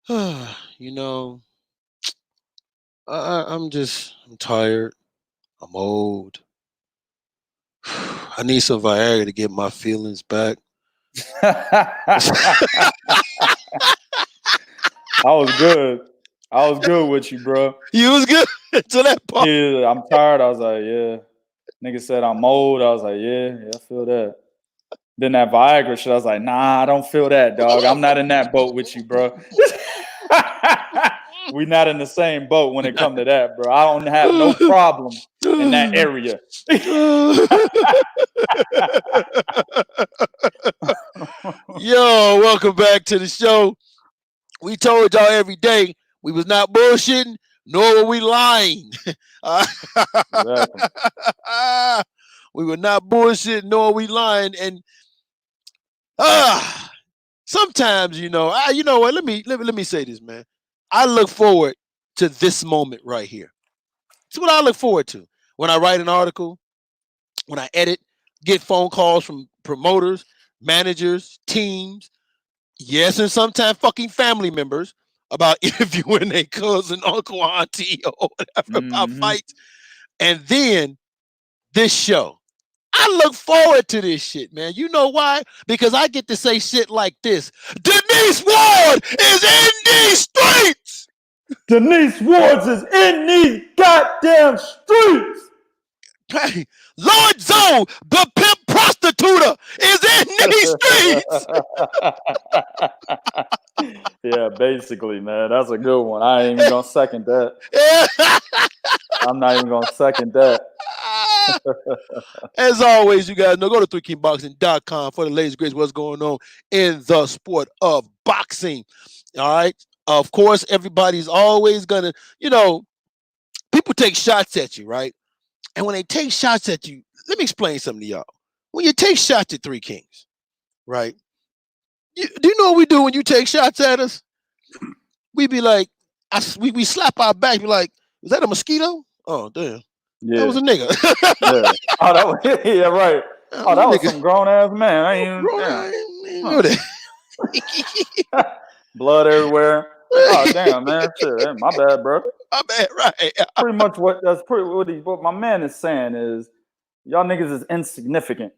You know, I'm tired. I'm old. I need some Viagra to get my feelings back. I was good. I was good with you, bro. You was good to that part. Yeah, I'm tired. I was like, yeah. Nigga said I'm old. I was like, yeah, I feel that. Then that Viagra shit, I was like, nah, I don't feel that, dog. I'm not in that boat with you, bro. We not in the same boat when it come to that, bro. I don't have no problem in that area. Yo, welcome back to the show. We told y'all every day we was not bullshitting, nor were we lying. Exactly. We were not bullshitting, nor were we lying. And sometimes, you know what? Let me say this, man. I look forward to this moment right here. It's what I look forward to when I write an article, when I edit, get phone calls from promoters, managers, teams, yes, and sometimes fucking family members about interviewing their cousin, uncle, auntie, or whatever about fights. And then this show. I look forward to this shit, man. You know why? Because I get to say shit like this. Denise Ward is in these streets. Denise Ward is in these goddamn streets. Hey, Lord Zoe, the pimp prostitute, is in these streets. Yeah, basically, man. That's a good one. I ain't even gonna second that. I'm not even gonna second that. As always, you guys know, go to 3kingboxing.com for the latest greats what's going on in the sport of boxing. All right. Of course, everybody's always gonna, people take shots at you, right? And when they take shots at you, let me explain something to y'all. When you take shots at Three Kings, right? Do you know what we do when you take shots at us? We be like, we slap our back, be like, is that a mosquito? Oh, damn. Yeah. That was a nigga. Yeah. Oh, that was, yeah, right. Oh, that was some grown ass man. I ain't know that. Blood everywhere. Oh, damn, man. Shit, my bad, bro. My bad, right. Pretty much what my man is saying is y'all niggas is insignificant.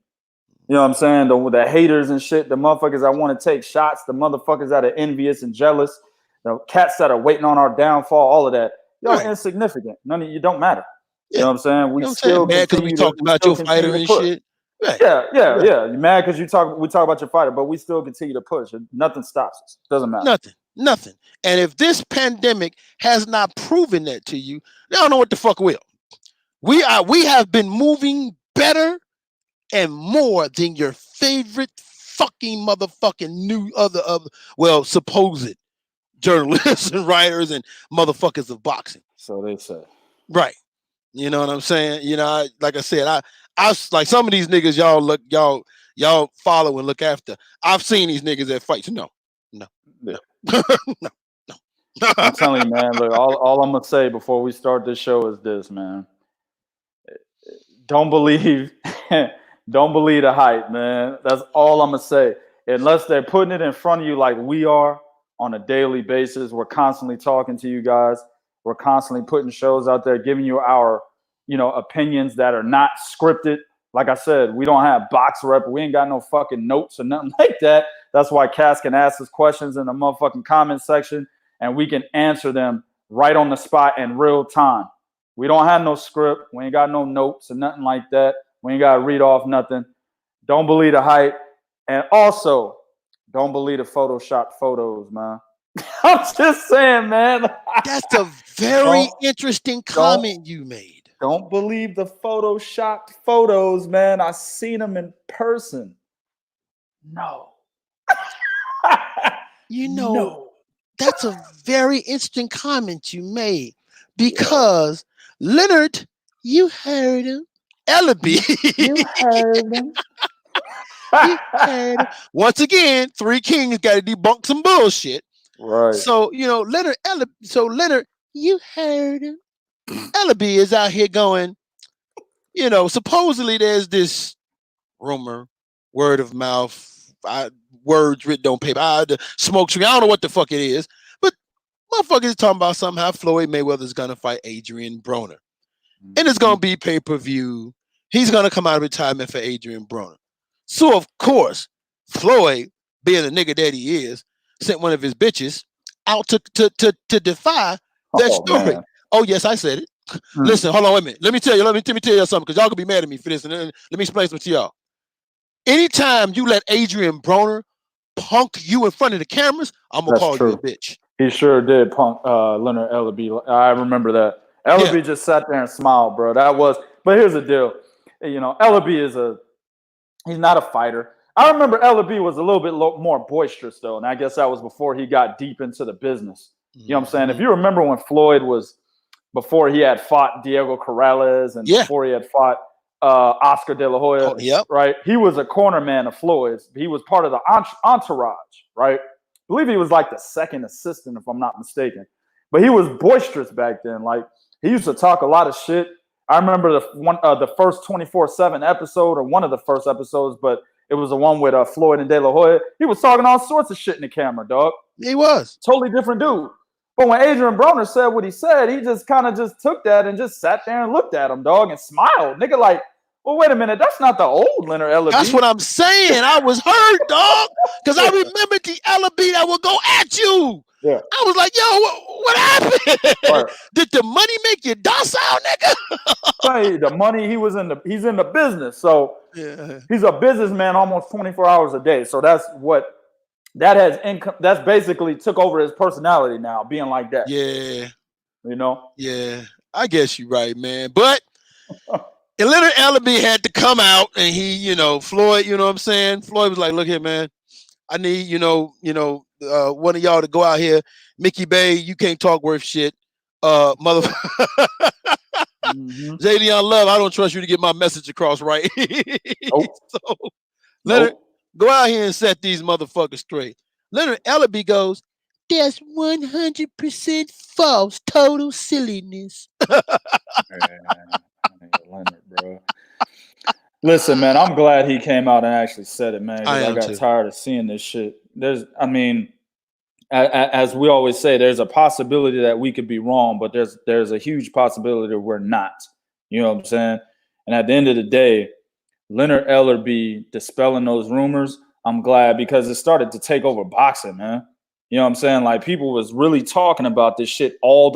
You know what I'm saying? The haters and shit, the motherfuckers that want to take shots, the motherfuckers that are envious and jealous, the cats that are waiting on our downfall, all of that. Y'all insignificant. None of you don't matter. Yeah. You know what I'm saying? We still mad because we talked about your fighter and shit. Right. Yeah. You're mad because we talk about your fighter, but we still continue to push. Nothing stops us. Doesn't matter. Nothing. And if this pandemic has not proven that to you, I don't know what the fuck will. We have been moving better and more than your favorite fucking motherfucking supposed journalists and writers and motherfuckers of boxing. So they say. Right. You know what I'm saying? You know, like I said, I like some of these niggas y'all follow and look after. I've seen these niggas at fights. No. No. I'm telling you, man, look, all I'm gonna say before we start this show is this, man. Don't believe the hype, man. That's all I'm gonna say. Unless they're putting it in front of you like we are on a daily basis. We're constantly talking to you guys. We're constantly putting shows out there, giving you our, opinions that are not scripted. Like I said, we don't have box rep. We ain't got no fucking notes or nothing like that. That's why Cass can ask us questions in the motherfucking comment section and we can answer them right on the spot in real time. We don't have no script. We ain't got no notes or nothing like that. We ain't got to read off nothing. Don't believe the hype. And also, don't believe the Photoshop photos, man. I'm just saying, man. That's a very interesting comment you made. Don't believe the Photoshopped photos, man. I seen them in person. No. No. That's a very interesting comment you made because Leonard, you heard him. Ellerbe, you heard him. Once again, Three Kings got to debunk some bullshit. Right. So, Leonard, you heard him. Ellerbe is out here going, supposedly there's this rumor, word of mouth, words written on paper, the smoke screen. I don't know what the fuck it is, but Motherfuckers talking about somehow Floyd Mayweather's gonna fight Adrien Broner. And it's gonna be pay-per-view. He's gonna come out of retirement for Adrien Broner. So of course, Floyd, being the nigga that he is, sent one of his bitches out to defy that story. Man. Oh yes, I said it. Listen, hold on, wait a minute. Let me tell you something, because y'all could be mad at me for this. And then let me explain something to y'all. Anytime you let Adrien Broner punk you in front of the cameras, I'm gonna call you a bitch. He sure did punk Leonard Ellerbe. I remember that. Ellerbe just sat there and smiled, bro. But here's the deal. You know, Ellerbe he's not a fighter. I remember Ellerbe was a little bit more boisterous, though. And I guess that was before he got deep into the business. You know what I'm saying? If you remember when Floyd before he had fought Diego Corrales and before he had fought Oscar De La Hoya, right? He was a corner man of Floyd's. He was part of the entourage, right? I believe he was like the second assistant, if I'm not mistaken. But he was boisterous back then. Like, he used to talk a lot of shit. I remember the first 24/7 episode, or one of the first episodes, but it was the one with Floyd and De La Hoya. He was talking all sorts of shit in the camera, dog. He was. Totally different dude. But when Adrien Broner said what he said, he just kind of just took that and just sat there and looked at him, dog, and smiled. Nigga, like, well, wait a minute. That's not the old Leonard Ellerbe. That's what I'm saying. I was hurt, dog, because I remembered the Ellerbe that would go at you. Yeah. I was like, yo, what happened? Right. Did the money make you docile, nigga? Hey, the money, he's in the business. So he's a businessman almost 24 hours a day. So that's that's basically took over his personality now, being like that. Yeah. You know? Yeah. I guess you're right, man. But Leonard Ellerbe had to come out, and he, Floyd, you know what I'm saying? Floyd was like, look here, man. I need, one of y'all to go out here. Mickey Bay, you can't talk worth shit. Mother Jadion Love, I don't trust you to get my message across right. So Leonard, go out here and set these motherfuckers straight. Leonard Ellerbe goes, that's 100% false, total silliness. Leonard, bro. Listen, man, I'm glad he came out and actually said it, man. I got tired of seeing this shit. As we always say, there's a possibility that we could be wrong, but there's a huge possibility that we're not. You know what I'm saying? And at the end of the day, Leonard Ellerbe dispelling those rumors, I'm glad, because it started to take over boxing, man. You know what I'm saying? Like, people was really talking about this shit all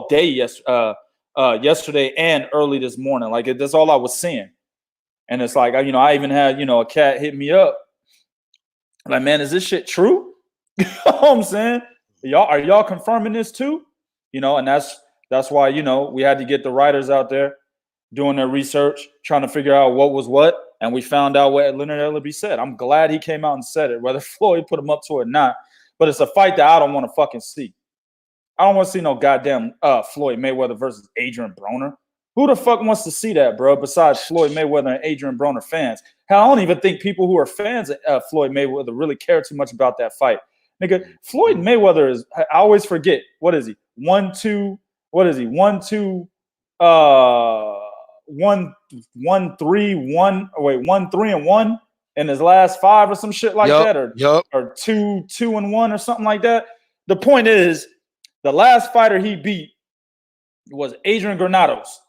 day yesterday and early this morning. Like, that's all I was seeing. And it's like, I even had, a cat hit me up. Like, man, is this shit true? You know what I'm saying? Are y'all confirming this too? And that's why, we had to get the writers out there doing their research, trying to figure out what was what. And we found out what Leonard Ellerbe said. I'm glad he came out and said it, whether Floyd put him up to it or not. But it's a fight that I don't want to fucking see. I don't want to see no goddamn Floyd Mayweather versus Adrien Broner. Who the fuck wants to see that, bro, besides Floyd Mayweather and Adrien Broner fans? Hell, I don't even think people who are fans of Floyd Mayweather really care too much about that fight. Nigga, Floyd Mayweather is, I always forget, what is he? 1-2, what is he? 1-2, 1-3-1 in his last 5 or some shit like that, or 2-2-1 or something like that. The point is, the last fighter he beat was Adrian Granados.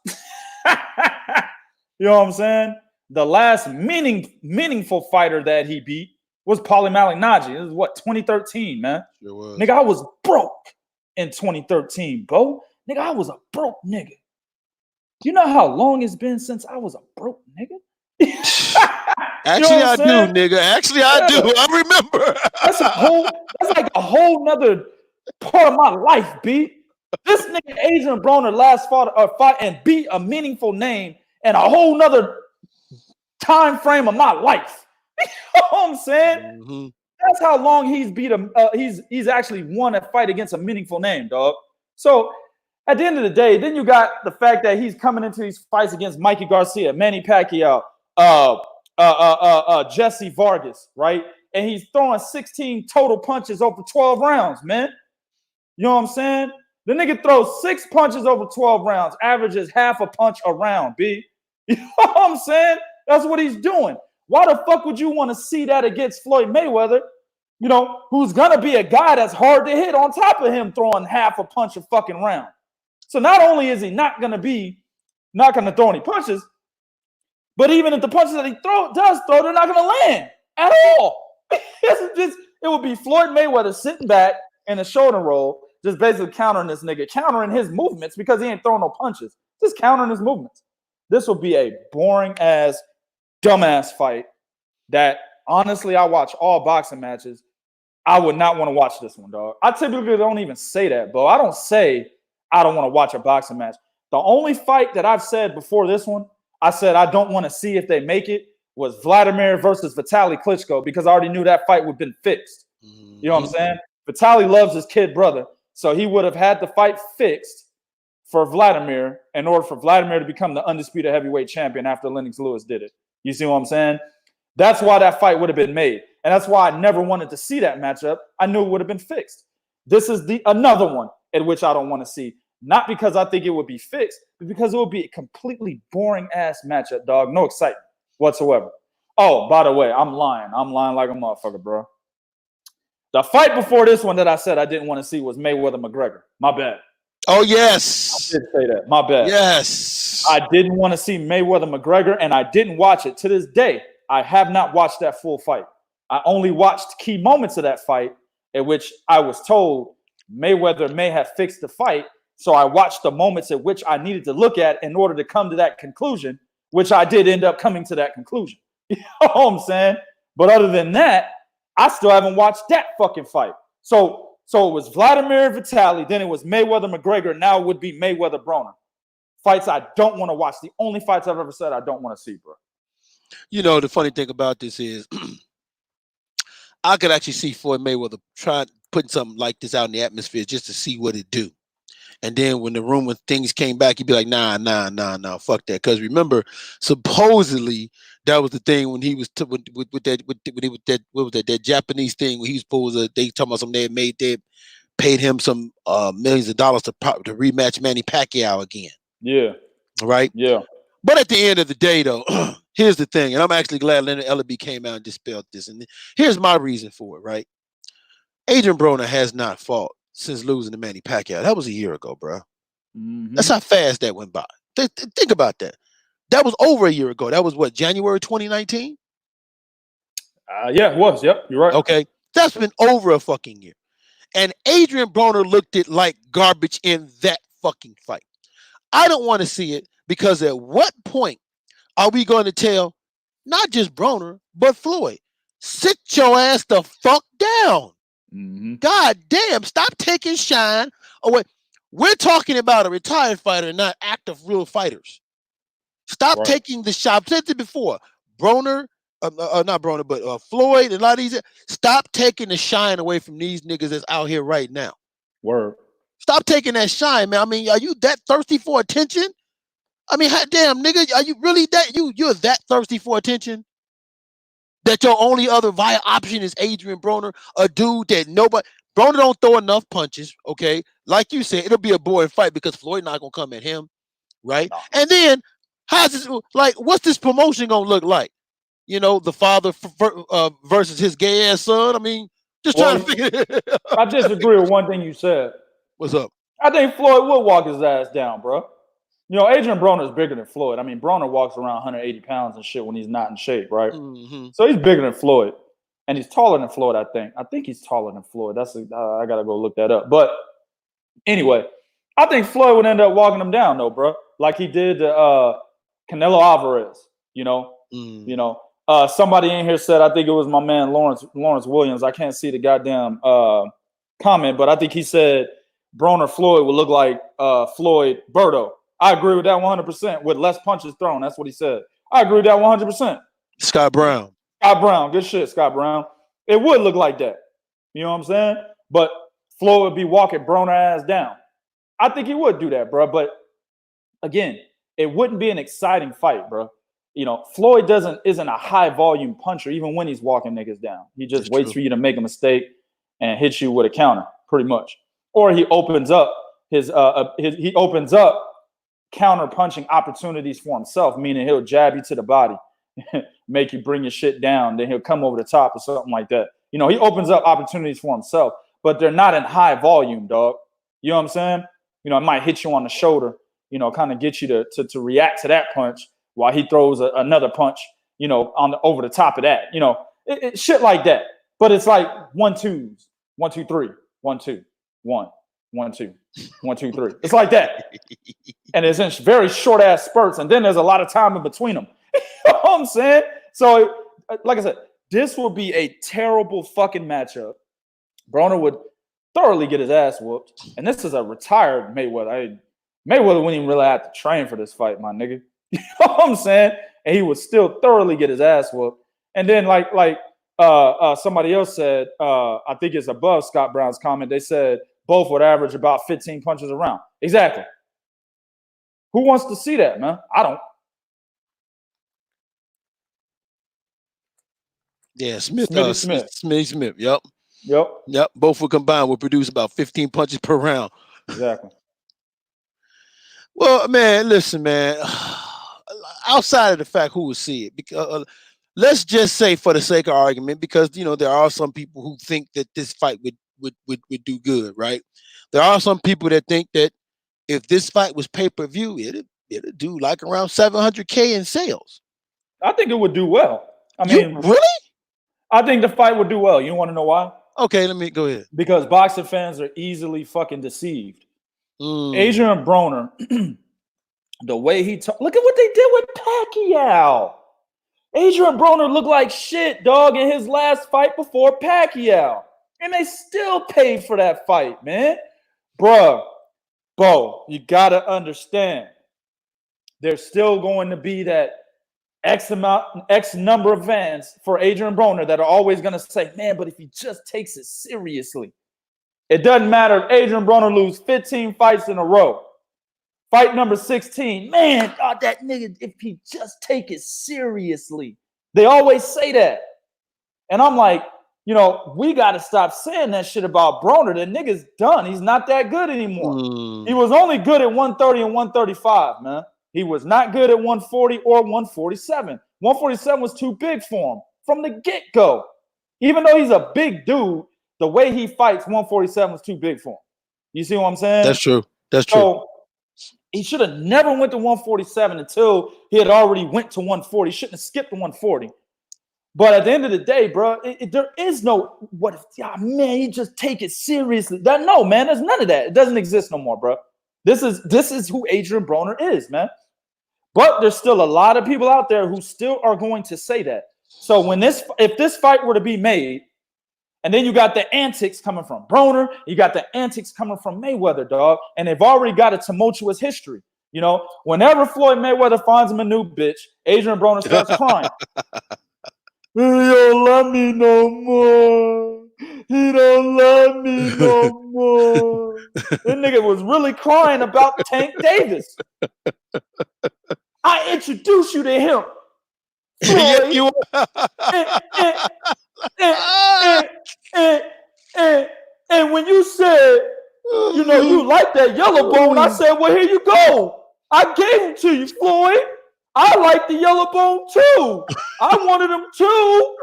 You know what I'm saying? The last meaningful fighter that he beat was Paulie Malignaggi. This is what, 2013, man. Sure was. Nigga, I was broke in 2013, bro. Nigga, I was a broke nigga. You know how long it's been since I was a broke nigga? Actually, I do, nigga. Actually, I do. I remember. That's like a whole nother part of my life, B. This nigga Adrien Broner last fought and beat a meaningful name and a whole nother time frame of my life. You know what I'm saying? Mm-hmm. That's how long he's beat him. He's actually won a fight against a meaningful name, dog. So at the end of the day, then you got the fact that he's coming into these fights against Mikey Garcia, Manny Pacquiao, Jesse Vargas, right? And he's throwing 16 total punches over 12 rounds, man. You know what I'm saying? The nigga throws 6 punches over 12 rounds, averages half a punch a round, B. You know what I'm saying? That's what he's doing. Why the fuck would you want to see that against Floyd Mayweather you know, who's gonna be a guy that's hard to hit on top of him throwing half a punch a fucking round. So not only is he not gonna throw any punches, but even if the punches that he does throw, they're not gonna land at all. It would be Floyd Mayweather sitting back in a shoulder roll, just basically countering this nigga, countering his movements because he ain't throwing no punches, just countering his movements. This will be a boring ass, dumbass fight that honestly, I watch all boxing matches. I would not want to watch this one, dog. I typically don't even say that, bro. I don't say I don't want to watch a boxing match. The only fight that I've said before this one, I said I don't want to see if they make it, was Vladimir versus Vitaly Klitschko, because I already knew that fight would have been fixed. You know what I'm saying? Vitaly loves his kid brother, so he would have had the fight fixed for Vladimir in order for Vladimir to become the undisputed heavyweight champion after Lennox Lewis did it. You see what I'm saying? That's why that fight would have been made. And that's why I never wanted to see that matchup. I knew it would have been fixed. This is another one in which I don't want to see. Not because I think it would be fixed, but because it would be a completely boring ass matchup, dog. No excitement whatsoever. Oh, by the way, I'm lying. I'm lying like a motherfucker, bro. The fight before this one that I said I didn't want to see was Mayweather-McGregor. My bad. Oh, yes. I did say that. My bad. Yes. I didn't want to see Mayweather-McGregor, and I didn't watch it. To this day, I have not watched that full fight. I only watched key moments of that fight in which I was told Mayweather may have fixed the fight. So I watched the moments at which I needed to look at in order to come to that conclusion, which I did end up coming to that conclusion. You know what I'm saying? But other than that, I still haven't watched that fucking fight. So it was Vladimir Vitaly, then it was Mayweather-McGregor, now it would be Mayweather-Broner. Fights I don't want to watch. The only fights I've ever said I don't want to see, bro. You know, the funny thing about this is I could actually see Floyd Mayweather putting something like this out in the atmosphere just to see what it do. And then when things came back, he'd be like, nah, fuck that. Because remember, supposedly that was the thing when he was that Japanese thing when he was supposed to, they talking about something they paid him some millions of dollars to rematch Manny Pacquiao again. Yeah. Right? Yeah. But at the end of the day, though, here's the thing, and I'm actually glad Leonard Ellerbe came out and dispelled this. And here's my reason for it, right? Adrien Broner has not fought since losing to Manny Pacquiao. That was a year ago, bro. That's how fast that went by. Think about that. That was over a year ago. That was what, January 2019? Yeah, it was. Yep, you're right. Okay. That's been over a fucking year. And Adrien Broner looked it like garbage in that fucking fight. I don't want to see it because at what point are we going to tell not just Broner, but Floyd, sit your ass the fuck down? God damn, stop taking shine away. We're talking about a retired fighter, not active real fighters. Stop taking the shot. I've said it before. Broner, not Broner, but Floyd and a lot of these. Stop taking the shine away from these niggas that's out here right now. Word. Stop taking that shine, man. I mean, are you that thirsty for attention? I mean, damn, nigga, are you really you're that thirsty for attention? That your only other viable option is Adrien Broner, a dude that Broner don't throw enough punches, okay? Like you said, it'll be a boring fight because Floyd not gonna come at him, right? No. And then, how's this, what's this promotion gonna look like? You know, the father versus his gay ass son? I mean, just trying to figure it out. I disagree with one thing you said. What's up? I think Floyd will walk his ass down, bro. You know, Adrien Broner is bigger than Floyd. I mean, Broner walks around 180 pounds and shit when he's not in shape, right? So he's bigger than Floyd. And he's taller than Floyd, I think. I think he's taller than Floyd. I got to go look that up. But anyway, I think Floyd would end up walking him down, though, bro. Like he did to Canelo Alvarez, you know? You know, somebody in here said, I think it was my man Lawrence Williams. I can't see the goddamn comment, but I think he said Broner Floyd would look like Floyd Berto. I agree with that 100% with less punches thrown. That's what he said. I agree with that 100%. Scott Brown. Scott Brown. Good shit, Scott Brown. It would look like that. You know what I'm saying? But Floyd would be walking Broner ass down. I think he would do that, bro. But again, it wouldn't be an exciting fight, bro. You know, Floyd isn't a high volume puncher even when he's walking niggas down. He just waits for you to make a mistake and hits you with a counter, pretty much. Or he opens up he opens up counter punching opportunities for himself, meaning he'll jab you to the body, make you bring your shit down, then he'll come over the top or something like that. You know, he opens up opportunities for himself, but they're not in high volume, dog. You know what I'm saying? You know, it might hit you on the shoulder, you know, kind of get you to react to that punch while he throws another punch, you know, over the top of that, you know, shit like that. But it's like 1-2s, 1, 2, 3, 1, 2, 1, 1, 2, 1, 2, 3. It's like that. And it's in very short ass spurts. And then there's a lot of time in between them. You know what I'm saying? So, like I said, this will be a terrible fucking matchup. Broner would thoroughly get his ass whooped. And this is a retired Mayweather. Mayweather wouldn't even really have to train for this fight, my nigga. You know what I'm saying? And he would still thoroughly get his ass whooped. And then like somebody else said, I think it's above Scott Brown's comment, they said both would average about 15 punches a round. Exactly. Who wants to see that, man? I don't. Yeah, Smith. Yep. Both will combine will produce about 15 punches per round. Exactly. Well, man, listen, man. Outside of the fact who will see it, because let's just say, for the sake of argument, because you know there are some people who think that this fight would do good, right? There are some people that think that if this fight was pay-per-view, it'd do like around 700K in sales. I think it would do well. I mean, really? I think the fight would do well. You want to know why? Okay, let me go ahead. Because boxing fans are easily fucking deceived. Adrien Broner, the way he talk, look at what they did with Pacquiao. Adrien Broner looked like shit, dog, in his last fight before Pacquiao. And they still paid for that fight, man. Bruh, Bo, you gotta understand. There's still going to be that X number of fans for Adrien Broner that are always going to say, man, but if he just takes it seriously. It doesn't matter if Adrien Broner loses 15 fights in a row. Fight number 16, man, God, that nigga, if he just take it seriously. They always say that. And I'm like, you know, we got to stop saying that shit about Broner. The nigga's done. He's not that good anymore. He was only good at 130 and 135, man. He was not good at 140 or 147. 147 was too big for him from the get-go. Even though he's a big dude, the way he fights, 147 was too big for him. You see what I'm saying? That's true. That's true. So he should have never went to 147 until he had already went to 140. Shouldn't have skipped to 140. But at the end of the day, bro, there is no, what if, man, you just take it seriously. No, man, there's none of that. It doesn't exist no more, bro. This is who Adrien Broner is, man. But there's still a lot of people out there who still are going to say that. So if this fight were to be made, and then you got the antics coming from Broner, you got the antics coming from Mayweather, dog, and they've already got a tumultuous history. You know, whenever Floyd Mayweather finds him a new bitch, Adrien Broner starts crying. He don't love me no more. He don't love me no more. That nigga was really crying about Tank Davis. I introduced you to him. Floyd. And when you said, you know, you like that yellow bone, I said, well, here you go. I gave him to you, Floyd. I like the yellow bone too. I wanted him too.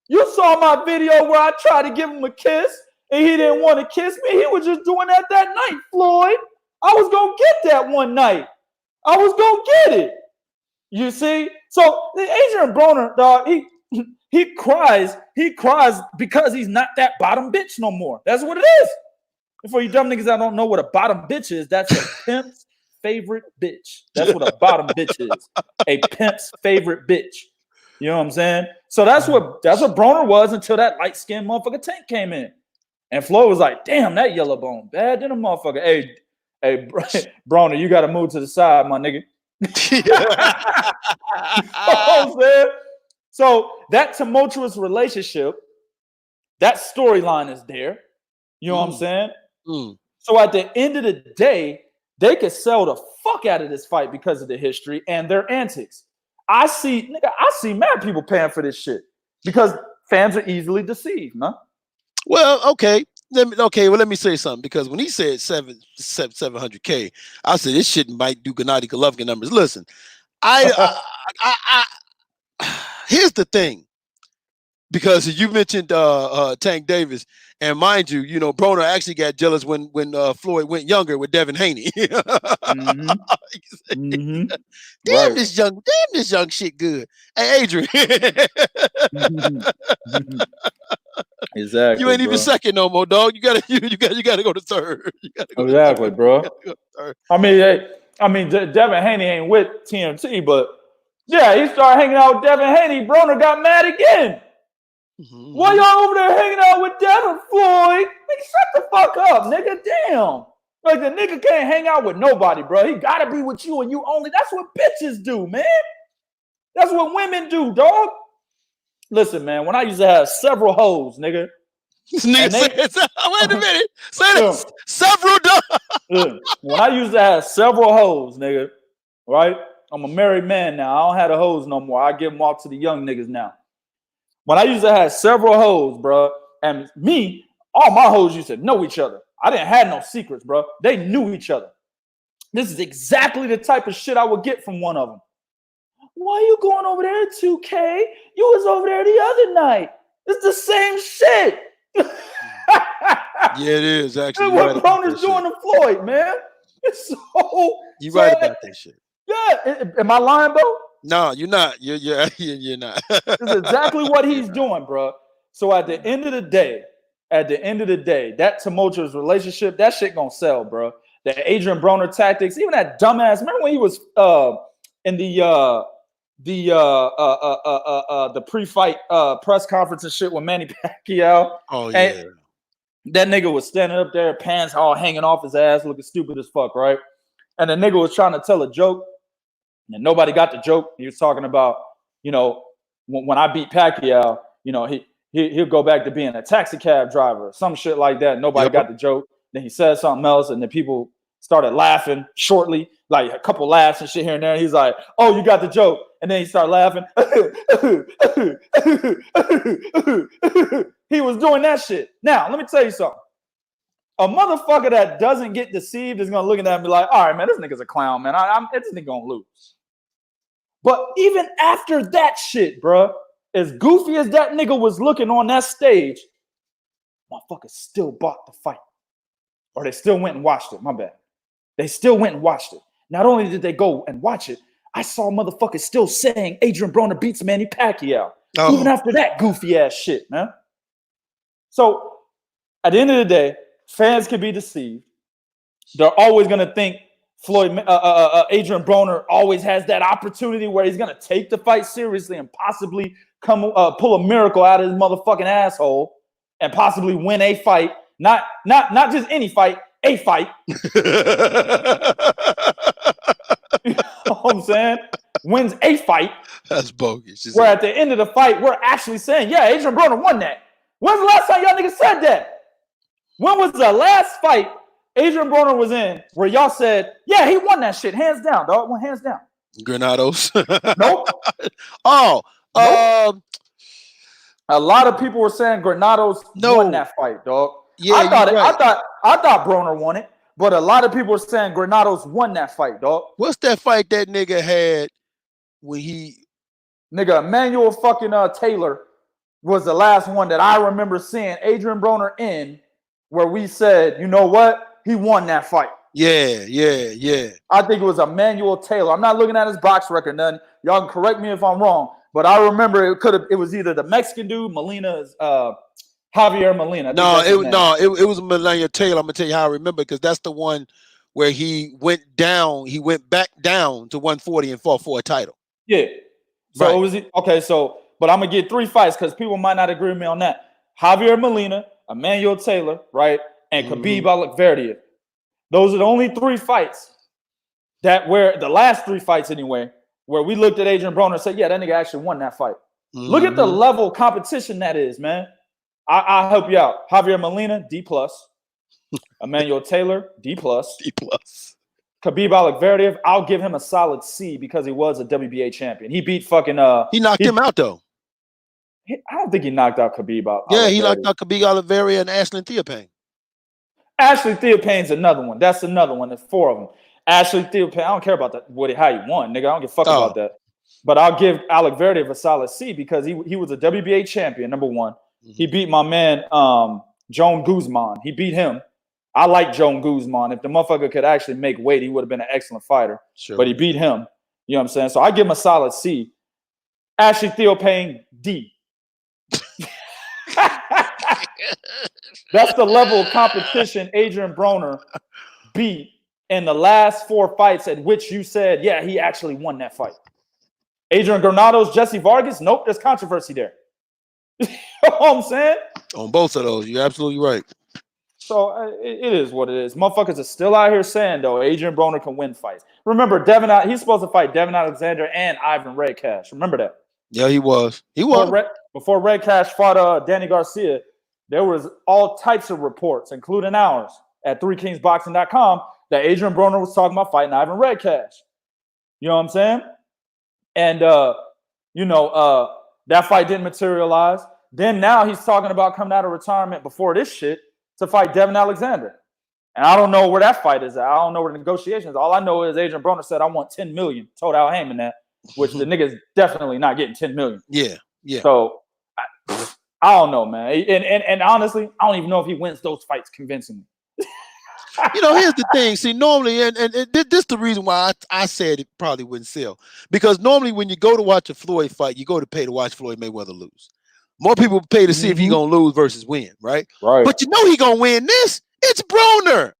You saw my video where I tried to give him a kiss and he didn't want to kiss me. He was just doing that night, Floyd. I was going to get that one night. I was going to get it. You see? So the Adrien Broner, dog, he cries. He cries because he's not that bottom bitch no more. That's what it is. And for you dumb niggas that don't know what a bottom bitch is, that's a pimp's favorite bitch. That's what a bottom bitch is. A pimp's favorite bitch. You know what I'm saying? So that's what Broner was until that light-skinned motherfucker Tank came in. And Flo was like, damn, that yellow bone bad than a motherfucker. Hey, Broner, you got to move to the side, my nigga. You know what I'm saying? So that tumultuous relationship, that storyline is there. You know what I'm saying? So at the end of the day, they could sell the fuck out of this fight because of the history and their antics. I see mad people paying for this shit because fans are easily deceived, man. Well, okay. Let me say something, because when he said 700K, I said this shit might do Gennady Golovkin numbers. Listen, here's the thing. because you mentioned Tank Davis, and mind you, Broner actually got jealous when Floyd went younger with Devin Haney. Mm-hmm. Mm-hmm. Damn Right. this young shit good. Hey, Adrien, Exactly, you ain't bro. even second no more, dog. You gotta go to third. You gotta go Exactly, to bro. third. I mean, Devin Haney ain't with TMT, but yeah, he started hanging out with Devin Haney. Broner got mad again. Mm-hmm. Why y'all over there hanging out with Devin, Floyd? Nigga, shut the fuck up, nigga. Damn. Like, the nigga can't hang out with nobody, bro. He gotta be with you and you only. That's what bitches do, man. That's what women do, dog. Listen, man, when I used to have several hoes, nigga. This nigga said, wait a minute. Say this. Several dogs. When I used to have several hoes, nigga, right? I'm a married man now. I don't have the hoes no more. I give them off to the young niggas now. When I used to have several hoes, bro, and me, all my hoes used to know each other. I didn't have no secrets, bro. They knew each other. This is exactly the type of shit I would get from one of them. Why you going over there, 2K? You was over there the other night. It's the same shit. Yeah, it is actually. What Broner's doing to Floyd, man. It's so. You right about that shit. Yeah. Am I lying, bro? No, you're not. You're not. This is exactly what he's doing, bro. So at the end of the day, that tumultuous relationship, that shit gonna sell, bro. The Adrien Broner tactics, even that dumbass. Remember when he was in the pre-fight press conference and shit with Manny Pacquiao? Oh yeah. And that nigga was standing up there, pants all hanging off his ass, looking stupid as fuck, right? And the nigga was trying to tell a joke, and nobody got the joke. He was talking about, when I beat Pacquiao, he'll go back to being a taxi cab driver, some shit like that. Nobody got the joke. Then he said something else, and then people started laughing shortly, like a couple laughs and shit here and there. He's like, "Oh, you got the joke," and then he started laughing. He was doing that shit. Now, let me tell you something. A motherfucker that doesn't get deceived is gonna look at that and be like, "All right, man, this nigga's a clown, man. This nigga gonna lose." But even after that shit, bro, as goofy as that nigga was looking on that stage, motherfuckers still bought the fight. Or they still went and watched it. My bad. They still went and watched it. Not only did they go and watch it, I saw motherfuckers still saying Adrien Broner beats Manny Pacquiao. Oh. Even after that goofy ass shit, man. So at the end of the day, fans can be deceived. They're always gonna think Adrien Broner always has that opportunity where he's gonna take the fight seriously and possibly pull a miracle out of his motherfucking asshole and possibly win a fight. Not just any fight, a fight. You know what I'm saying? Wins a fight. That's bogus. Where at the end of the fight, we're actually saying, yeah, Adrien Broner won that. When's the last time y'all niggas said that? When was the last fight Adrien Broner was in where y'all said, yeah, he won that shit, hands down, dog? Well, hands down. Granados. Nope. Nope. A lot of people were saying Granados won that fight, dog. Yeah, I thought Broner won it, but a lot of people were saying Granados won that fight, dog. What's that fight that nigga had when Emmanuel fucking Taylor was the last one that I remember seeing Adrien Broner in, where we said, you know what? He won that fight. Yeah. I think it was Emmanuel Taylor. I'm not looking at his box record, none. Y'all can correct me if I'm wrong, but I remember it was either the Mexican dude, Javier Molina. It was Melania Taylor. I'm gonna tell you how I remember, because that's the one where he went back down to 140 and fought for a title. Yeah. So It was okay. So, but I'm gonna get 3 fights because people might not agree with me on that. Javier Molina, Emmanuel Taylor, right, and Khabib Alekverdiev. Those are the only 3 fights where the last 3 fights anyway, where we looked at Adrien Broner and said, yeah, that nigga actually won that fight. Look at the level of competition that is, man. I'll help you out. Javier Molina, D+. Emmanuel Taylor, D+. D+. Khabib Alekverdiev, I'll give him a solid C because he was a WBA champion. He beat fucking he knocked him out though. I don't think he knocked out Khabib out. Yeah, he knocked out Khabib Alekverdiev and Ashley Theophane. Ashley Theophane's another one. That's another one. There's 4 of them. Ashley Theophane, I don't care about that. How he won, nigga. I don't give a fuck about that. But I'll give Alec Verde a solid C because he was a WBA champion, number one. Mm-hmm. He beat my man Joan Guzman. He beat him. I like Joan Guzman. If the motherfucker could actually make weight, he would have been an excellent fighter. Sure. But he beat him. You know what I'm saying? So I give him a solid C. Ashley Theophane, D. That's the level of competition Adrien Broner beat in the last 4 fights at which you said, yeah, he actually won that fight. Adrian Granados, Jesse Vargas, nope, there's controversy there. You know what I'm saying? On both of those, you're absolutely right. So it is what it is. Motherfuckers are still out here saying, though, Adrien Broner can win fights. Remember, he's supposed to fight Devin Alexander and Ivan Redcash. Remember that? Yeah, he was. He was. Before Redcash fought Danny Garcia, there was all types of reports, including ours, at 3kingsboxing.com, that Adrien Broner was talking about fighting Ivan Redcash. You know what I'm saying? And, that fight didn't materialize. Then now he's talking about coming out of retirement before this shit to fight Devin Alexander. And I don't know where that fight is at. I don't know where the negotiations are. All I know is Adrien Broner said, I want $10 million. Told Al Heyman that, which the nigga's definitely not getting $10 million. Yeah. So I don't know, man. And honestly, I don't even know if he wins those fights convincingly. Here's the thing. See, normally, and this is the reason why I said it probably wouldn't sell. Because normally when you go to watch a Floyd fight, you go to pay to watch Floyd Mayweather lose. More people pay to see if he's going to lose versus win, right? Right. But he's going to win this. It's Broner.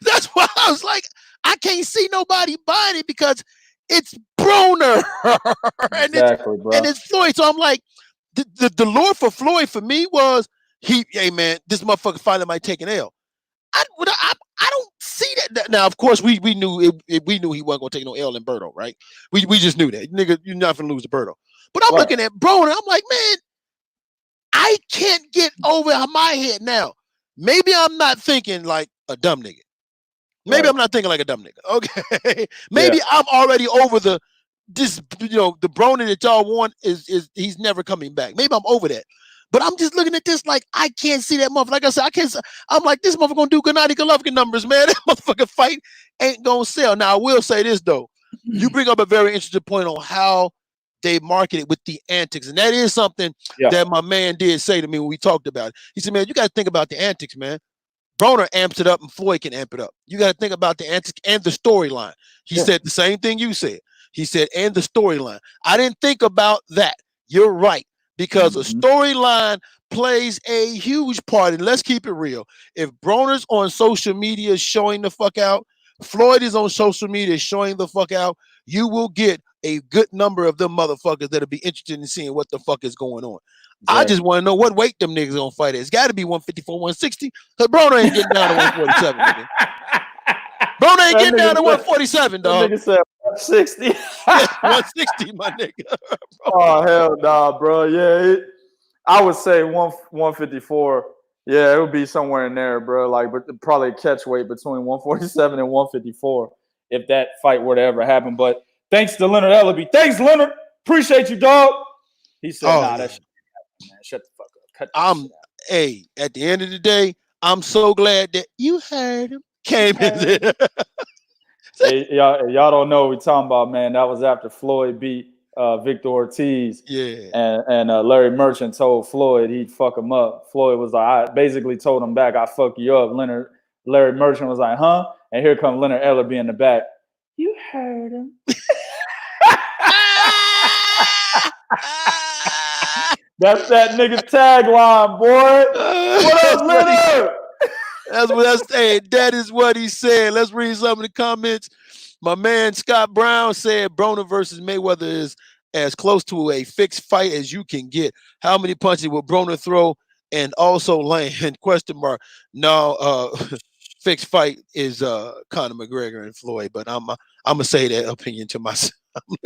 That's why I was like, I can't see nobody buying it because it's Broner. Exactly, bro. And it's Floyd. So I'm like, the lure for Floyd for me was, hey, man, this motherfucker finally might take an L. I don't see that. Now, of course, we knew he wasn't going to take no L in Berto, right? We just knew that. Nigga, you're not going to lose to Berto. But I'm looking at Broner. I'm like, man, I can't get over my head now. Maybe I'm not thinking like a dumb nigga. Maybe I'm not thinking like a dumb nigga. Okay. Maybe I'm already over the Broner that y'all want is he's never coming back. Maybe I'm over that. But I'm just looking at this like I can't see that motherfucker. Like I said, I'm like, this motherfucker gonna do Gennady Golovkin numbers, man. That motherfucker fight ain't gonna sell. Now I will say this though. You bring up a very interesting point on how they market it with the antics. And that is something that my man did say to me when we talked about it. He said, man, you got to think about the antics, man. Broner amps it up and Floyd can amp it up. You got to think about the antics and the storyline. He said the same thing you said. He said, and the storyline. I didn't think about that. You're right. Because a storyline plays a huge part. And let's keep it real. If Broner's on social media showing the fuck out, Floyd is on social media showing the fuck out, you will get a good number of them motherfuckers that'll be interested in seeing what the fuck is going on. Exactly. I just want to know what weight them niggas gonna fight at. It's got to be 154, 160. Because Broner ain't getting down to 147, nigga. Broner ain't getting down to 147, dog. Nigga said 160. 160, my nigga. Oh, hell nah, bro. Yeah, I would say 154. Yeah, it would be somewhere in there, bro. Like, but probably a catch weight between 147 and 154 if that fight were to ever happen. But thanks to Leonard Ellerbe. Thanks, Leonard. Appreciate you, dog. He said, nah, that shit happen, man. Shut the fuck up. Hey, at the end of the day, I'm so glad that you heard him. Came in there. Hey, y'all don't know what we're talking about, man. That was after Floyd beat Victor Ortiz. Yeah. And Larry Merchant told Floyd he'd fuck him up. Floyd was like, I basically told him back, I fuck you up. Larry Merchant was like, huh? And here comes Leonard Ellerbe in the back. You heard him. That's that nigga's tagline, boy. What up, Leonard? That is what he said. Let's read some of the comments. My man Scott Brown said Broner versus Mayweather is as close to a fixed fight as you can get. How many punches will Broner throw and also land? Question mark. No, fixed fight is Conor McGregor and Floyd, but I'm gonna say that opinion to myself.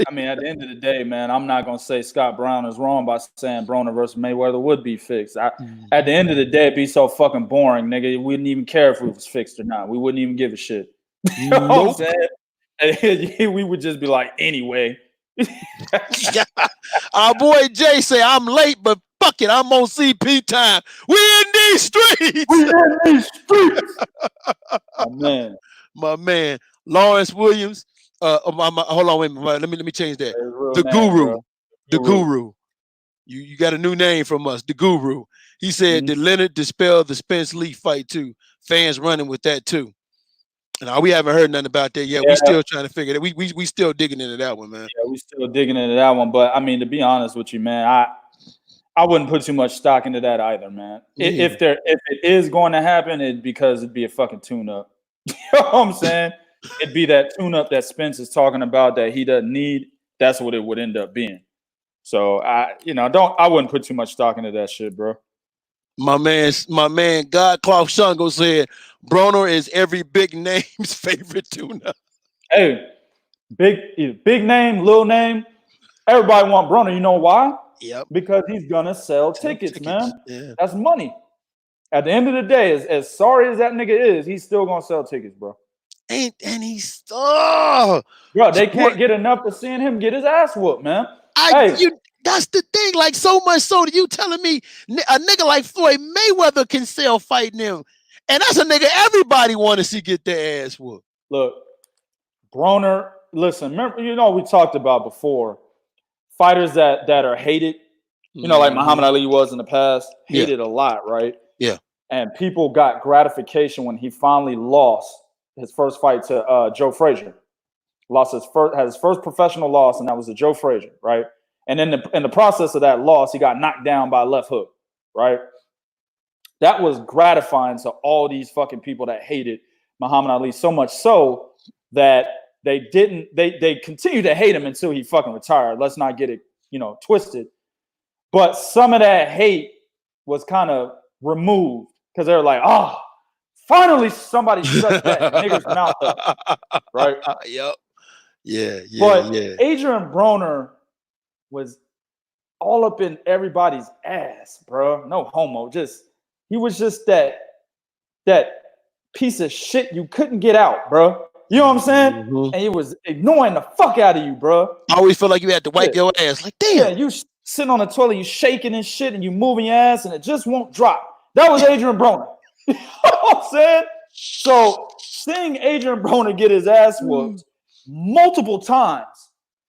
I mean, at the end of the day, man, I'm not gonna say Scott Brown is wrong by saying Broner versus Mayweather would be fixed. At the end of the day, it'd be so fucking boring, nigga. We wouldn't even care if it was fixed or not. We wouldn't even give a shit. You know what I'm saying? And we would just be like, anyway. Our boy Jay say I'm late, but fuck it, I'm on CP time. We in these streets. Oh man, my man Lawrence Williams. Hold on, wait a minute. Let me change that. His real The name, Guru. bro. The Guru. You got a new name from us, the Guru. He said, did Leonard dispel the Spence Lee fight too? Fans running with that too. No, we haven't heard nothing about that yet. Yeah. We still trying to figure that. We still digging into that one, man. Yeah, we still digging into that one. But I mean, to be honest with you, man, I wouldn't put too much stock into that either, man. If it is going to happen, it'd be a fucking tune-up. You know what I'm saying? It'd be that tune-up that Spence is talking about that he doesn't need. That's what it would end up being. So I wouldn't put too much stock into that shit, bro. My man, God Clough Shango said Broner is every big name's favorite tuna. Hey, big name, little name. Everybody want Broner. You know why? Yep. Because he's gonna sell tickets, man. Yeah. That's money. At the end of the day, as sorry as that nigga is, he's still gonna sell tickets, bro. And he's bro, they can't get enough of seeing him get his ass whooped, man. That's the thing. Like, so much so that you telling me a nigga like Floyd Mayweather can sell fighting him, and that's a nigga everybody want to see get their ass whooped. Look, Broner. Listen, remember, we talked about before fighters that are hated. Like Muhammad Ali was in the past, hated a lot, right? Yeah. And people got gratification when he finally lost his first fight to Joe Frazier. Had his first professional loss, and that was to Joe Frazier, right? And in the process of that loss, he got knocked down by a left hook, right? That was gratifying to all these fucking people that hated Muhammad Ali, so much so that they continued to hate him until he fucking retired. Let's not get it, twisted. But some of that hate was kind of removed because they were like, oh, finally somebody shut that nigga's mouth up, right? Yep. Yeah. But Adrien Broner was all up in everybody's ass, bro. No homo. He was just that piece of shit you couldn't get out, bro. You know what I'm saying? And he was ignoring the fuck out of you, bro. I always feel like you had to wipe your ass. Like, damn. Yeah, you sitting on the toilet, you shaking and shit, and you moving your ass, and it just won't drop. That was Adrien Broner. You know what I'm saying? So seeing Adrien Broner get his ass whooped multiple times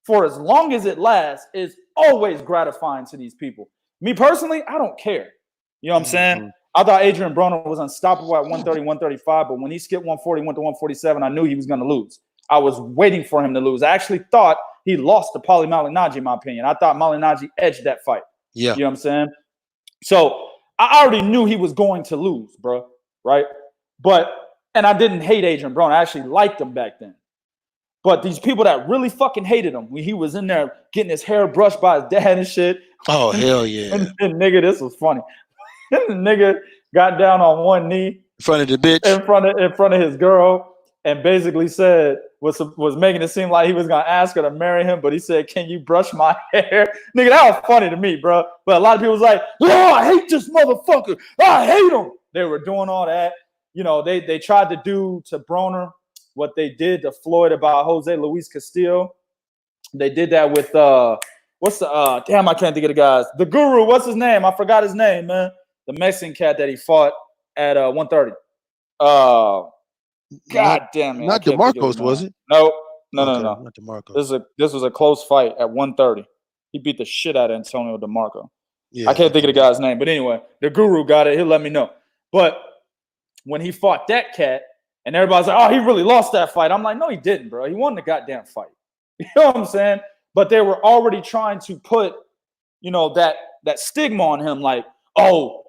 for as long as it lasts is always gratifying to these people. Me personally, I don't care. You know what I'm saying? I thought Adrien Broner was unstoppable at 130, 135, but when he skipped 140, went to 147, I knew he was going to lose. I was waiting for him to lose. I actually thought he lost to Paulie Malignaggi, in my opinion. I thought Malignaggi edged that fight. Yeah. You know what I'm saying? So I already knew he was going to lose, bro. Right? And I didn't hate Adrien Broner. I actually liked him back then. But these people that really fucking hated him when he was in there getting his hair brushed by his dad and shit. Oh, hell yeah. And nigga, this was funny. The nigga got down on one knee in front of the bitch, in front of his girl, and basically said was making it seem like he was gonna ask her to marry him, but he said, "Can you brush my hair?" Nigga, that was funny to me, bro. But a lot of people was like, "Oh, I hate this motherfucker. I hate him." They were doing all that. They tried to do to Broner what they did to Floyd about Jose Luis Castillo. They did that with damn, I can't think of the guys. The Guru, what's his name? I forgot his name, man. The Mexican cat that he fought at 130. God damn it. Not DeMarcos, was it? No. Not DeMarcos. This was a close fight at 130. He beat the shit out of Antonio DeMarco. Yeah. I can't think of the guy's name. But anyway, the Guru got it. He'll let me know. But when he fought that cat, and everybody's like, oh, he really lost that fight. I'm like, no, he didn't, bro. He won the goddamn fight. You know what I'm saying? But they were already trying to put, that stigma on him, like, oh,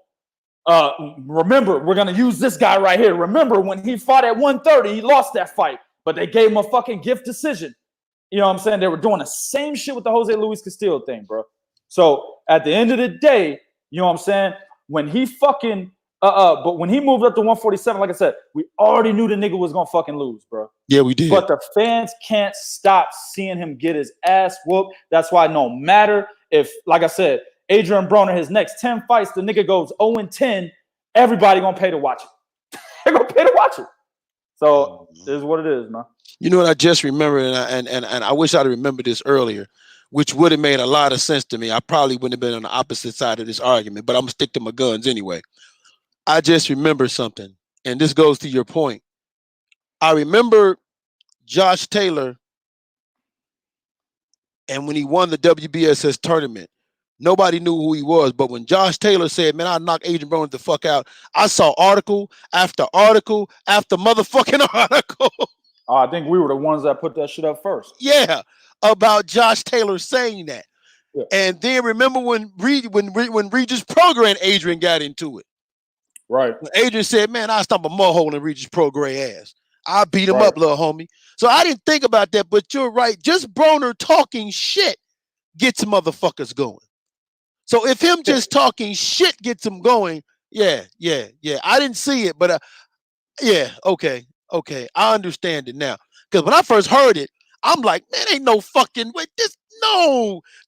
remember, we're going to use this guy right here. Remember when he fought at 130, he lost that fight, but they gave him a fucking gift decision. You know what I'm saying? They were doing the same shit with the Jose Luis Castillo thing, bro. So at the end of the day, you know what I'm saying? When he fucking, but when he moved up to 147, like I said, we already knew the nigga was going to fucking lose, bro. Yeah, we did. But the fans can't stop seeing him get his ass whooped. That's why no matter if, like I said, Adrien Broner, his next 10 fights, the nigga goes 0-10, everybody going to pay to watch it. They're going to pay to watch it. So it is what it is, man. You know what I just remembered, and I wish I'd remembered this earlier, which would have made a lot of sense to me. I probably wouldn't have been on the opposite side of this argument, but I'm going to stick to my guns anyway. I just remember something, and this goes to your point. I remember Josh Taylor And when he won the WBSS tournament, nobody knew who he was. But when Josh Taylor said, man, I'll knock Adrien Broner the fuck out, I saw article after article after motherfucking article. I think we were the ones that put that shit up first. Yeah, about Josh Taylor saying that. Yeah. And then remember when Regis Prograis and Adrien got into it. Right. When Adrien said, man, I'll stomp a mud hole in Regis Prograis' ass. I'll beat him up, little homie. So I didn't think about that, but you're right. Just Broner talking shit gets motherfuckers going. So if him just talking shit gets him going, yeah. I didn't see it, but yeah, okay. I understand it now. Because when I first heard it, I'm like, man, ain't no fucking way.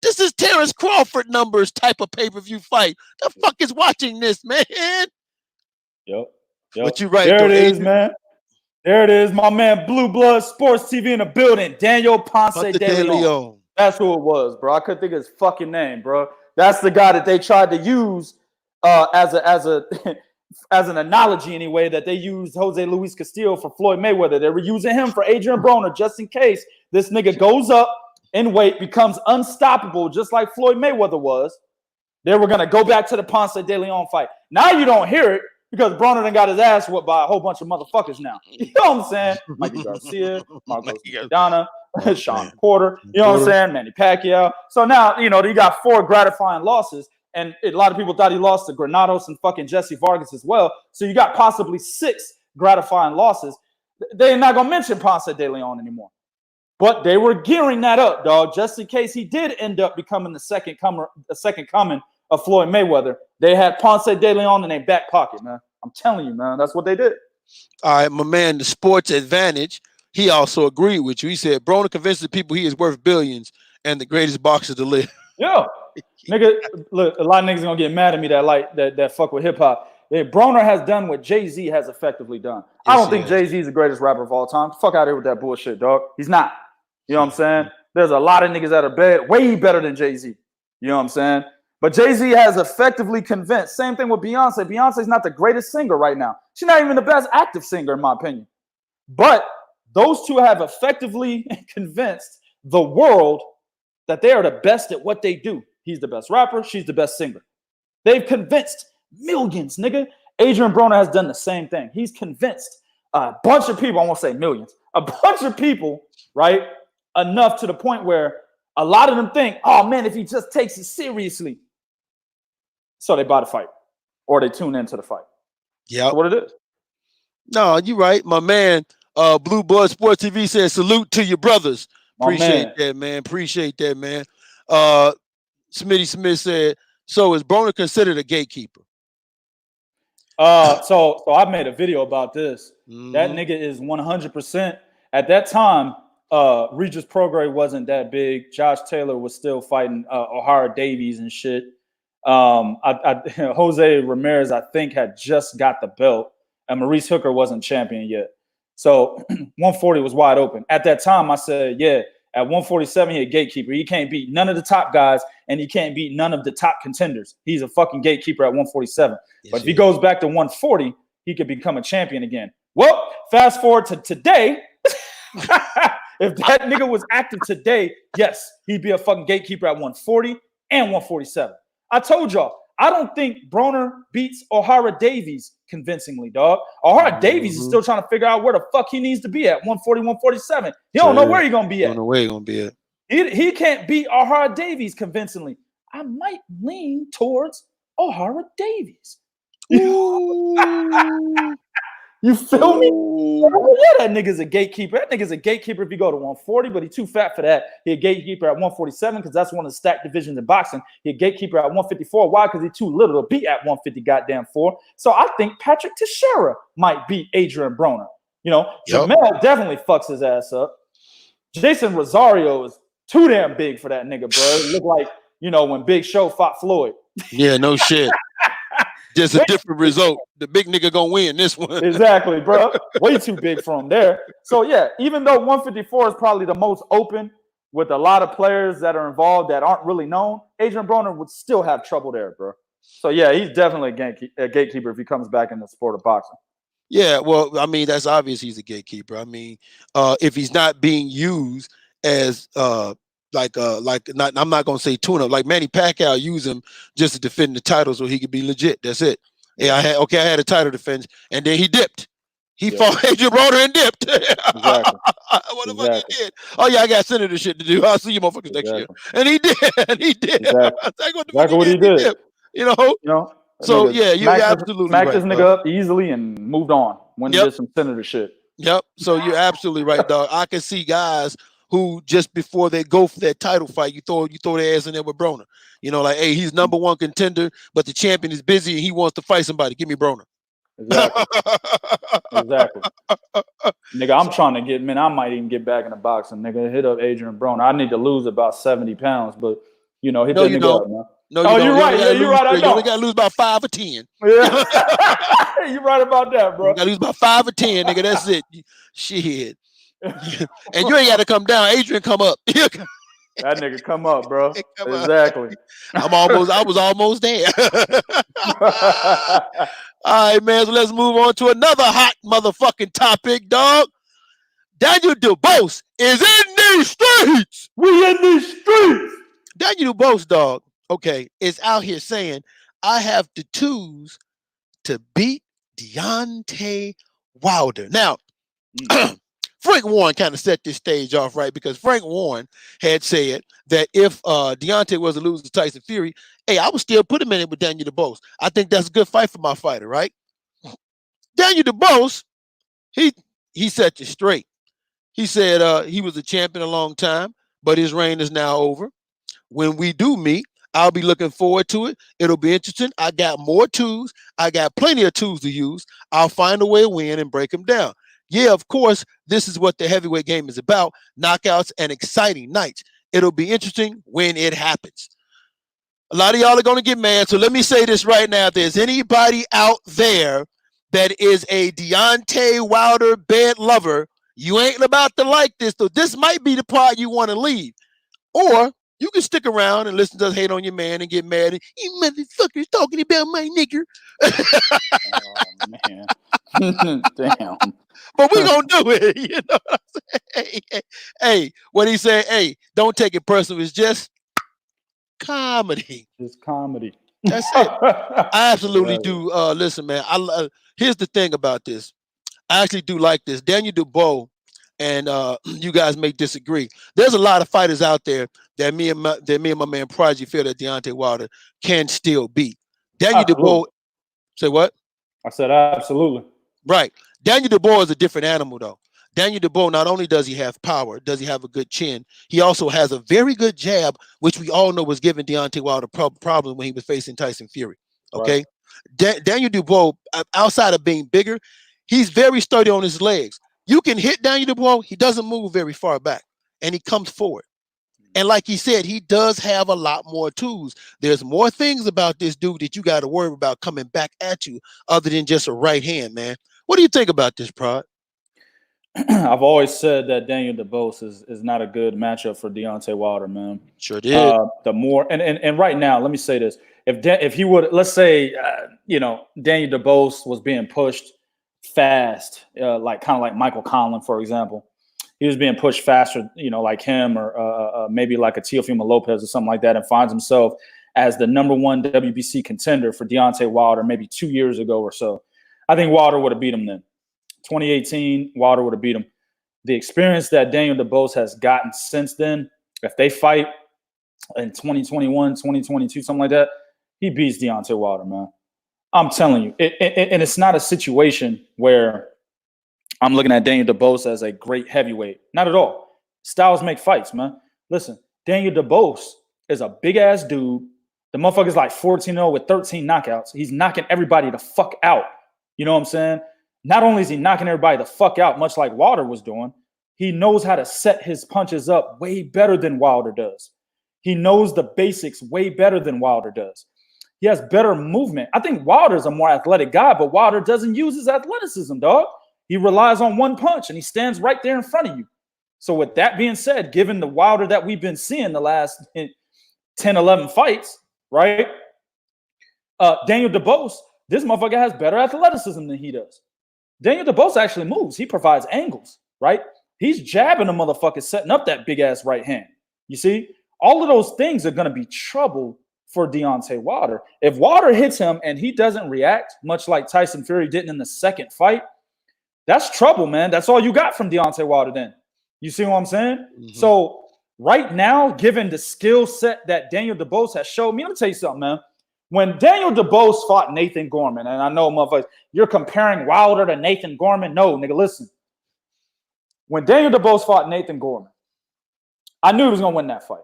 This is Terrence Crawford numbers type of pay-per-view fight. The fuck is watching this, man? Yep. But you're right. There it is, man. There it is, my man. Blue Blood Sports TV in the building. Daniel Ponce de Leon. That's who it was, bro. I couldn't think of his fucking name, bro. That's the guy that they tried to use as an analogy anyway, that they used Jose Luis Castillo for Floyd Mayweather. They were using him for Adrien Broner just in case this nigga goes up in weight, becomes unstoppable, just like Floyd Mayweather was. They were going to go back to the Ponce de Leon fight. Now you don't hear it because Broner done got his ass whooped by a whole bunch of motherfuckers now. You know what I'm saying? Mikey Garcia, Marcos Maidana, Sean Porter, you know what I'm saying? Manny Pacquiao. So now, you got 4 gratifying losses. And a lot of people thought he lost to Granados and fucking Jesse Vargas as well. So you got possibly 6 gratifying losses. They're not going to mention Ponce de Leon anymore. But they were gearing that up, dog, just in case he did end up becoming the second coming of Floyd Mayweather. They had Ponce de Leon in their back pocket, man. I'm telling you, man. That's what they did. All right, my man, the Sports Advantage, he also agreed with you. He said, Broner convinces people he is worth billions and the greatest boxer to live. Yeah. Nigga, look, a lot of niggas gonna get mad at me that fuck with hip hop. Broner has done what Jay-Z has effectively done. Yes, I don't think Jay-Z is the greatest rapper of all time. Fuck out of here with that bullshit, dog. He's not. You know what I'm saying? There's a lot of niggas that are way better than Jay-Z. You know what I'm saying? But Jay-Z has effectively convinced. Same thing with Beyonce. Beyonce's not the greatest singer right now. She's not even the best active singer, in my opinion. But those two have effectively convinced the world that they are the best at what they do. He's the best rapper. She's the best singer. They've convinced millions, nigga. Adrien Broner has done the same thing. He's convinced a bunch of people, I won't say millions, a bunch of people, right? Enough to the point where a lot of them think, oh man, if he just takes it seriously. So they buy the fight or they tune into the fight. Yeah. That's what it is. No, you're right. My man, Blue Blood Sports TV says, salute to your brothers. Appreciate that, man. Appreciate that, man. Smitty Smith said, so is Broner considered a gatekeeper? So I made a video about this. That nigga is 100%. At that time, Regis Prograis wasn't that big. Josh Taylor was still fighting O'Hara Davies and shit. Jose Ramirez, I think, had just got the belt, and Maurice Hooker wasn't champion yet. So 140 was wide open. At that time, I said, yeah, at 147, he's a gatekeeper. He can't beat none of the top guys, and he can't beat none of the top contenders. He's a fucking gatekeeper at 147. Yes, but if he goes back to 140, he could become a champion again. Well, fast forward to today. If that nigga was active today, yes, he'd be a fucking gatekeeper at 140 and 147. I told y'all, I don't think Broner beats O'Hara Davies convincingly, dog. O'Hara Davies is still trying to figure out where the fuck he needs to be at 140, 147. He don't know where he's going to be at. Don't know where he's going to be at. He can't beat O'Hara Davies convincingly. I might lean towards O'Hara Davies. You feel me? Yeah, that nigga's a gatekeeper. That nigga's a gatekeeper if you go to 140, but he's too fat for that. He's a gatekeeper at 147 because that's one of the stacked divisions in boxing. He's a gatekeeper at 154. Why? Because he's too little to beat at 150 goddamn 4. So I think Patrick Teixeira might beat Adrien Broner. You know, Jamel definitely fucks his ass up. Jason Rosario is too damn big for that nigga, bro. It looked like, you know, when Big Show fought Floyd. Yeah, no shit. Just a different result. The big nigga gonna win this one. Exactly, bro. Way too big for him there. So yeah, even though 154 is probably the most open with a lot of players that are involved that aren't really known, Adrien Broner would still have trouble there, bro. So yeah, he's definitely a gatekeeper if he comes back in the sport of boxing. Yeah, well, I mean, that's obvious he's a gatekeeper. I mean, if he's not being used as not I'm not gonna say tune up. Like Manny Pacquiao used him just to defend the title so he could be legit. That's it. Yeah, I had a title defense, and then he dipped. He fought Adrien Broner and dipped. Exactly. What the fuck he did? Oh yeah, I got senator shit to do. I'll see you motherfuckers next year. And he did. He did. Exactly what he did. You know. So yeah, you're absolutely right. Smacked this nigga up easily and moved on. Went and did some senator shit. Yep. So you're absolutely right, dog. I can see guys who just before they go for that title fight, you throw their ass in there with Broner. You know, like, hey, he's #1 contender, but the champion is busy and he wants to fight somebody. Give me Broner. Exactly. Nigga, I'm trying to get, man, I might even get back in the boxing. Nigga, hit up Adrien Broner. I need to lose about 70 pounds, but, hit that nigga up, man. No, you're right. You're right. I know. You only got to lose about 5 or 10. Yeah. You're right about that, bro. You got to lose about 5 or 10, nigga. That's it. Shit. And you ain't got to come down. Adrien come up. That nigga come up, bro. Exactly. I was almost there. All right, man. So let's move on to another hot motherfucking topic, dog. Daniel Dubois is in these streets. We in these streets. Daniel Dubois, dog, okay, is out here saying, I have the tools to beat Deontay Wilder. Now, Frank Warren kind of set this stage off, right? Because Frank Warren had said that if Deontay was to lose to Tyson Fury, hey, I would still put him in it with Daniel Dubois. I think that's a good fight for my fighter, right? Daniel Dubois, he set you straight. He said he was a champion a long time, but his reign is now over. When we do meet, I'll be looking forward to it. It'll be interesting. I got more tools. I got plenty of tools to use. I'll find a way to win and break them down. Yeah, of course, this is what the heavyweight game is about. Knockouts and exciting nights. It'll be interesting when it happens. A lot of y'all are going to get mad. So let me say this right now. If there's anybody out there that is a Deontay Wilder bed lover, you ain't about to like this. So this might be the part you want to leave. Or you can stick around and listen to us hate on your man and get mad. And, you motherfuckers talking about my nigger. Oh, man. Damn. But we gonna do it. You know what I'm saying? Hey, what he said, hey, don't take it personal. It's just comedy. It's comedy. That's it. I absolutely do. Listen, man, here's the thing about this. I actually do like this. Daniel Dubois, and you guys may disagree. There's a lot of fighters out there that me and my man Prodigy feel that Deontay Wilder can still beat. Daniel Dubois, say what? I said absolutely. Right. Daniel Dubois is a different animal, though. Daniel Dubois, not only does he have power, does he have a good chin, he also has a very good jab, which we all know was giving Deontay Wilder problem when he was facing Tyson Fury. Okay. Right. Daniel Dubois, outside of being bigger, he's very sturdy on his legs. You can hit Daniel Dubois, he doesn't move very far back, and he comes forward. And like he said, he does have a lot more tools. There's more things about this dude that you got to worry about coming back at you other than just a right hand, man. What do you think about this, Prod? I've always said that Daniel Dubois is not a good matchup for Deontay Wilder, man. Sure did. The more and right now, let me say this: if he would, let's say, Daniel Dubois was being pushed fast, like kind of like Michael Conlan, for example. He was being pushed faster, like him or maybe like a Teofimo Lopez or something like that, and finds himself as the #1 WBC contender for Deontay Wilder maybe 2 years ago or so. I think Wilder would have beat him then. 2018, Wilder would have beat him. The experience that Daniel Dubois has gotten since then, if they fight in 2021, 2022, something like that, he beats Deontay Wilder, man. I'm telling you. And it's not a situation where I'm looking at Daniel Dubois as a great heavyweight. Not at all. Styles make fights, man. Listen, Daniel Dubois is a big-ass dude. The motherfucker's like 14-0 with 13 knockouts. He's knocking everybody the fuck out. You know what I'm saying? Not only is he knocking everybody the fuck out, much like Wilder was doing, he knows how to set his punches up way better than Wilder does. He knows the basics way better than Wilder does. He has better movement. I think Wilder's a more athletic guy, but Wilder doesn't use his athleticism, dog. He relies on one punch, and he stands right there in front of you. So with that being said, given the Wilder that we've been seeing the last 10, 11 fights, right? Daniel Dubois, this motherfucker has better athleticism than he does. Daniel Dubois actually moves. He provides angles, right? He's jabbing the motherfucker, setting up that big-ass right hand. You see, all of those things are going to be trouble for Deontay Wilder. If Wilder hits him and he doesn't react, much like Tyson Fury didn't in the second fight, that's trouble, man. That's all you got from Deontay Wilder then. You see what I'm saying? Mm-hmm. So right now, given the skill set that Daniel Dubois has showed me, let me tell you something, man. When Daniel Dubois fought Nathan Gorman, and I know, motherfuckers, you're comparing Wilder to Nathan Gorman. No, nigga, listen. When Daniel Dubois fought Nathan Gorman, I knew he was going to win that fight.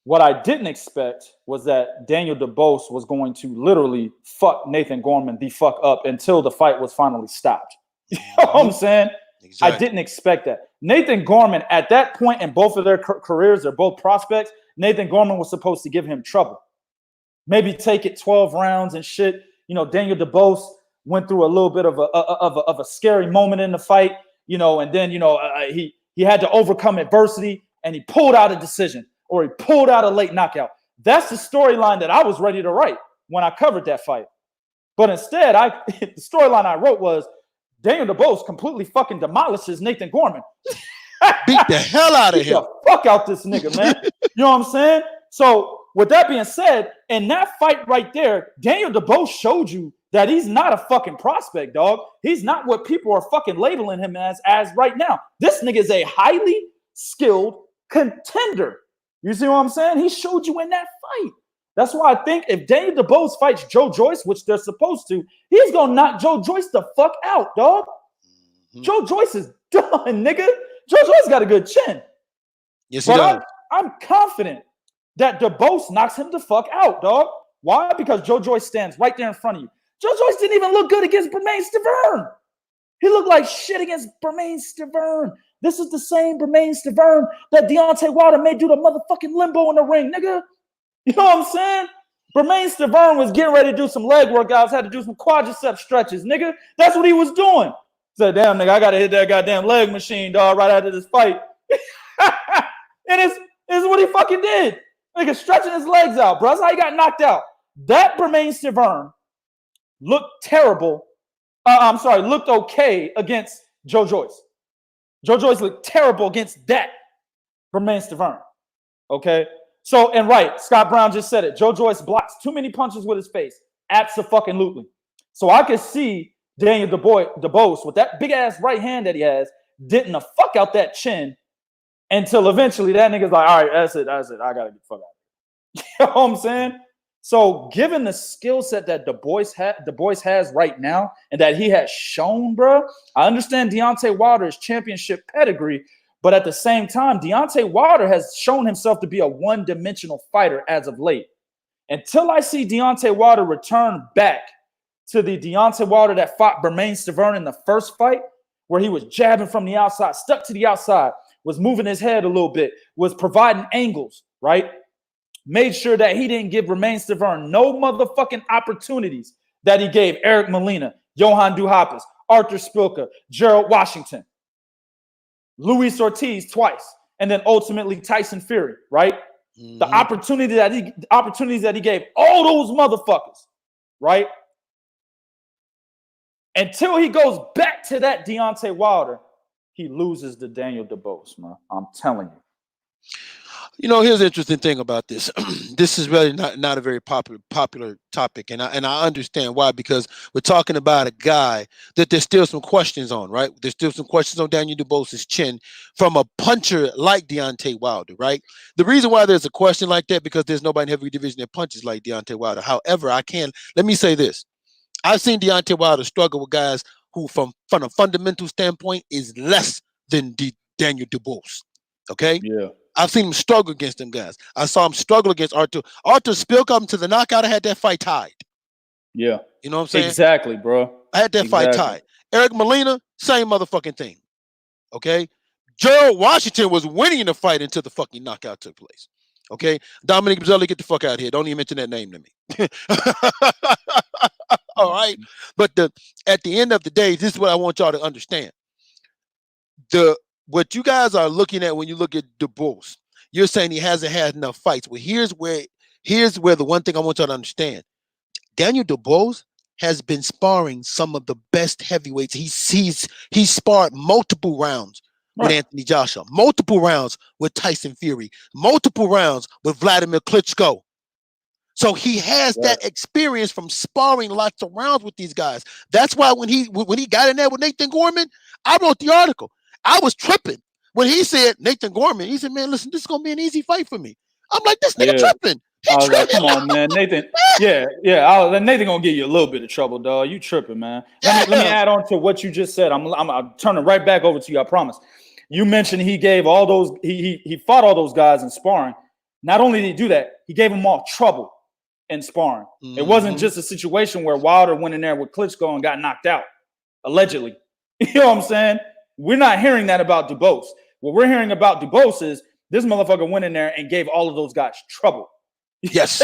What I didn't expect was that Daniel Dubois was going to literally fuck Nathan Gorman the fuck up until the fight was finally stopped. You know what I'm saying? Exactly. I didn't expect that. Nathan Gorman, at that point in both of their careers, they're both prospects, Nathan Gorman was supposed to give him trouble. Maybe take it 12 rounds and shit. You know, Daniel Dubois went through a little bit of a scary moment in the fight, you know, and then, you know, he had to overcome adversity and he pulled out a decision or he pulled out a late knockout. That's the storyline that I was ready to write when I covered that fight. But instead, the storyline I wrote was Daniel Dubois completely fucking demolishes Nathan Gorman. Beat the hell out of him. The fuck out this nigga, man. You know what I'm saying? So with that being said, in that fight right there, Daniel Dubois showed you that he's not a fucking prospect, dog. He's not what people are fucking labeling him as right now. This nigga is a highly skilled contender. You see what I'm saying? He showed you in that fight. That's why I think if Daniel Dubois fights Joe Joyce, which they're supposed to, he's going to knock Joe Joyce the fuck out, dog. Mm-hmm. Joe Joyce is done, nigga. Joe Joyce got a good chin. Yes, he does. I'm confident that Dubois knocks him the fuck out, dog. Why? Because Joe Joyce stands right there in front of you. Joe Joyce didn't even look good against Bermane Stiverne. He looked like shit against Bermane Stiverne. This is the same Bermane Stiverne that Deontay Wilder made do the motherfucking limbo in the ring, nigga. You know what I'm saying? Bermane Stiverne was getting ready to do some leg workouts, had to do some quadricep stretches, nigga. That's what he was doing. Said, damn, nigga, I got to hit that goddamn leg machine, dog, right after this fight. And it's what he fucking did. Nigga stretching his legs out, bro. That's how he got knocked out. That Bermane Stiverne looked terrible. Looked okay against Joe Joyce. Joe Joyce looked terrible against that Bermane Stiverne. Okay? So, and right, Scott Brown just said it. Joe Joyce blocks too many punches with his face. Abso-fucking-lutely. So I could see Daniel Dubois with that big-ass right hand that he has, getting the fuck out that chin until eventually that nigga's like, all right, that's it. I got to get the fuck out. You know what I'm saying? So given the skill set that Dubois has right now and that he has shown, bro, I understand Deontay Wilder's championship pedigree, but at the same time, Deontay Wilder has shown himself to be a one-dimensional fighter as of late. Until I see Deontay Wilder return back to the Deontay Wilder that fought Bermane Stiverne in the first fight, where he was jabbing from the outside, stuck to the outside, was moving his head a little bit, was providing angles, right? Made sure that he didn't give Bermane Stiverne no motherfucking opportunities that he gave Eric Molina, Johan Duhaupas, Arthur Spilka, Gerald Washington, Luis Ortiz twice, and then ultimately Tyson Fury, right? Mm-hmm. The opportunities that he gave all those motherfuckers, right? Until he goes back to that Deontay Wilder, he loses to Daniel Dubois, man. I'm telling you. You know, here's the interesting thing about this. This is really not a very popular topic, and I understand why, because we're talking about a guy that there's still some questions on, right? There's still some questions on Daniel Dubois' chin from a puncher like Deontay Wilder, right? The reason why there's a question like that because there's nobody in heavyweight division that punches like Deontay Wilder. However, let me say this. I've seen Deontay Wilder struggle with guys who, from a fundamental standpoint, is less than Daniel Dubois. Okay? Yeah. I've seen him struggle against them guys. I saw him struggle against Arthur. Arthur Spilka him to the knockout. I had that fight tied. Yeah. You know what I'm saying? Exactly, bro. I had that fight tied. Eric Molina, same motherfucking thing. Okay? Gerald Washington was winning the fight until the fucking knockout took place. Okay? Dominic Bizzelli, get the fuck out of here. Don't even mention that name to me. All right? But at the end of the day, this is what I want y'all to understand. What you guys are looking at when you look at Dubois, you're saying he hasn't had enough fights. Well, here's where the one thing I want y'all to understand. Daniel Dubois has been sparring some of the best heavyweights. He's sparred multiple rounds with Anthony Joshua, multiple rounds with Tyson Fury, multiple rounds with Vladimir Klitschko. So he has that experience from sparring lots of rounds with these guys. That's why when he got in there with Nathan Gorman, I wrote the article. I was tripping when he said Nathan Gorman. He said, "Man, listen, this is gonna be an easy fight for me." I'm like, "This nigga tripping." I was like, "Come on, man, Nathan." Nathan gonna give you a little bit of trouble, dog. You tripping, man. Let me add on to what you just said. I'm turning right back over to you. I promise. You mentioned he gave all those. He fought all those guys in sparring. Not only did he do that, he gave them all trouble in sparring. It wasn't just a situation where Wilder went in there with Klitschko and got knocked out, allegedly. You know what I'm saying? We're not hearing that about Dubois. What we're hearing about Dubois is this motherfucker went in there and gave all of those guys trouble. Yes.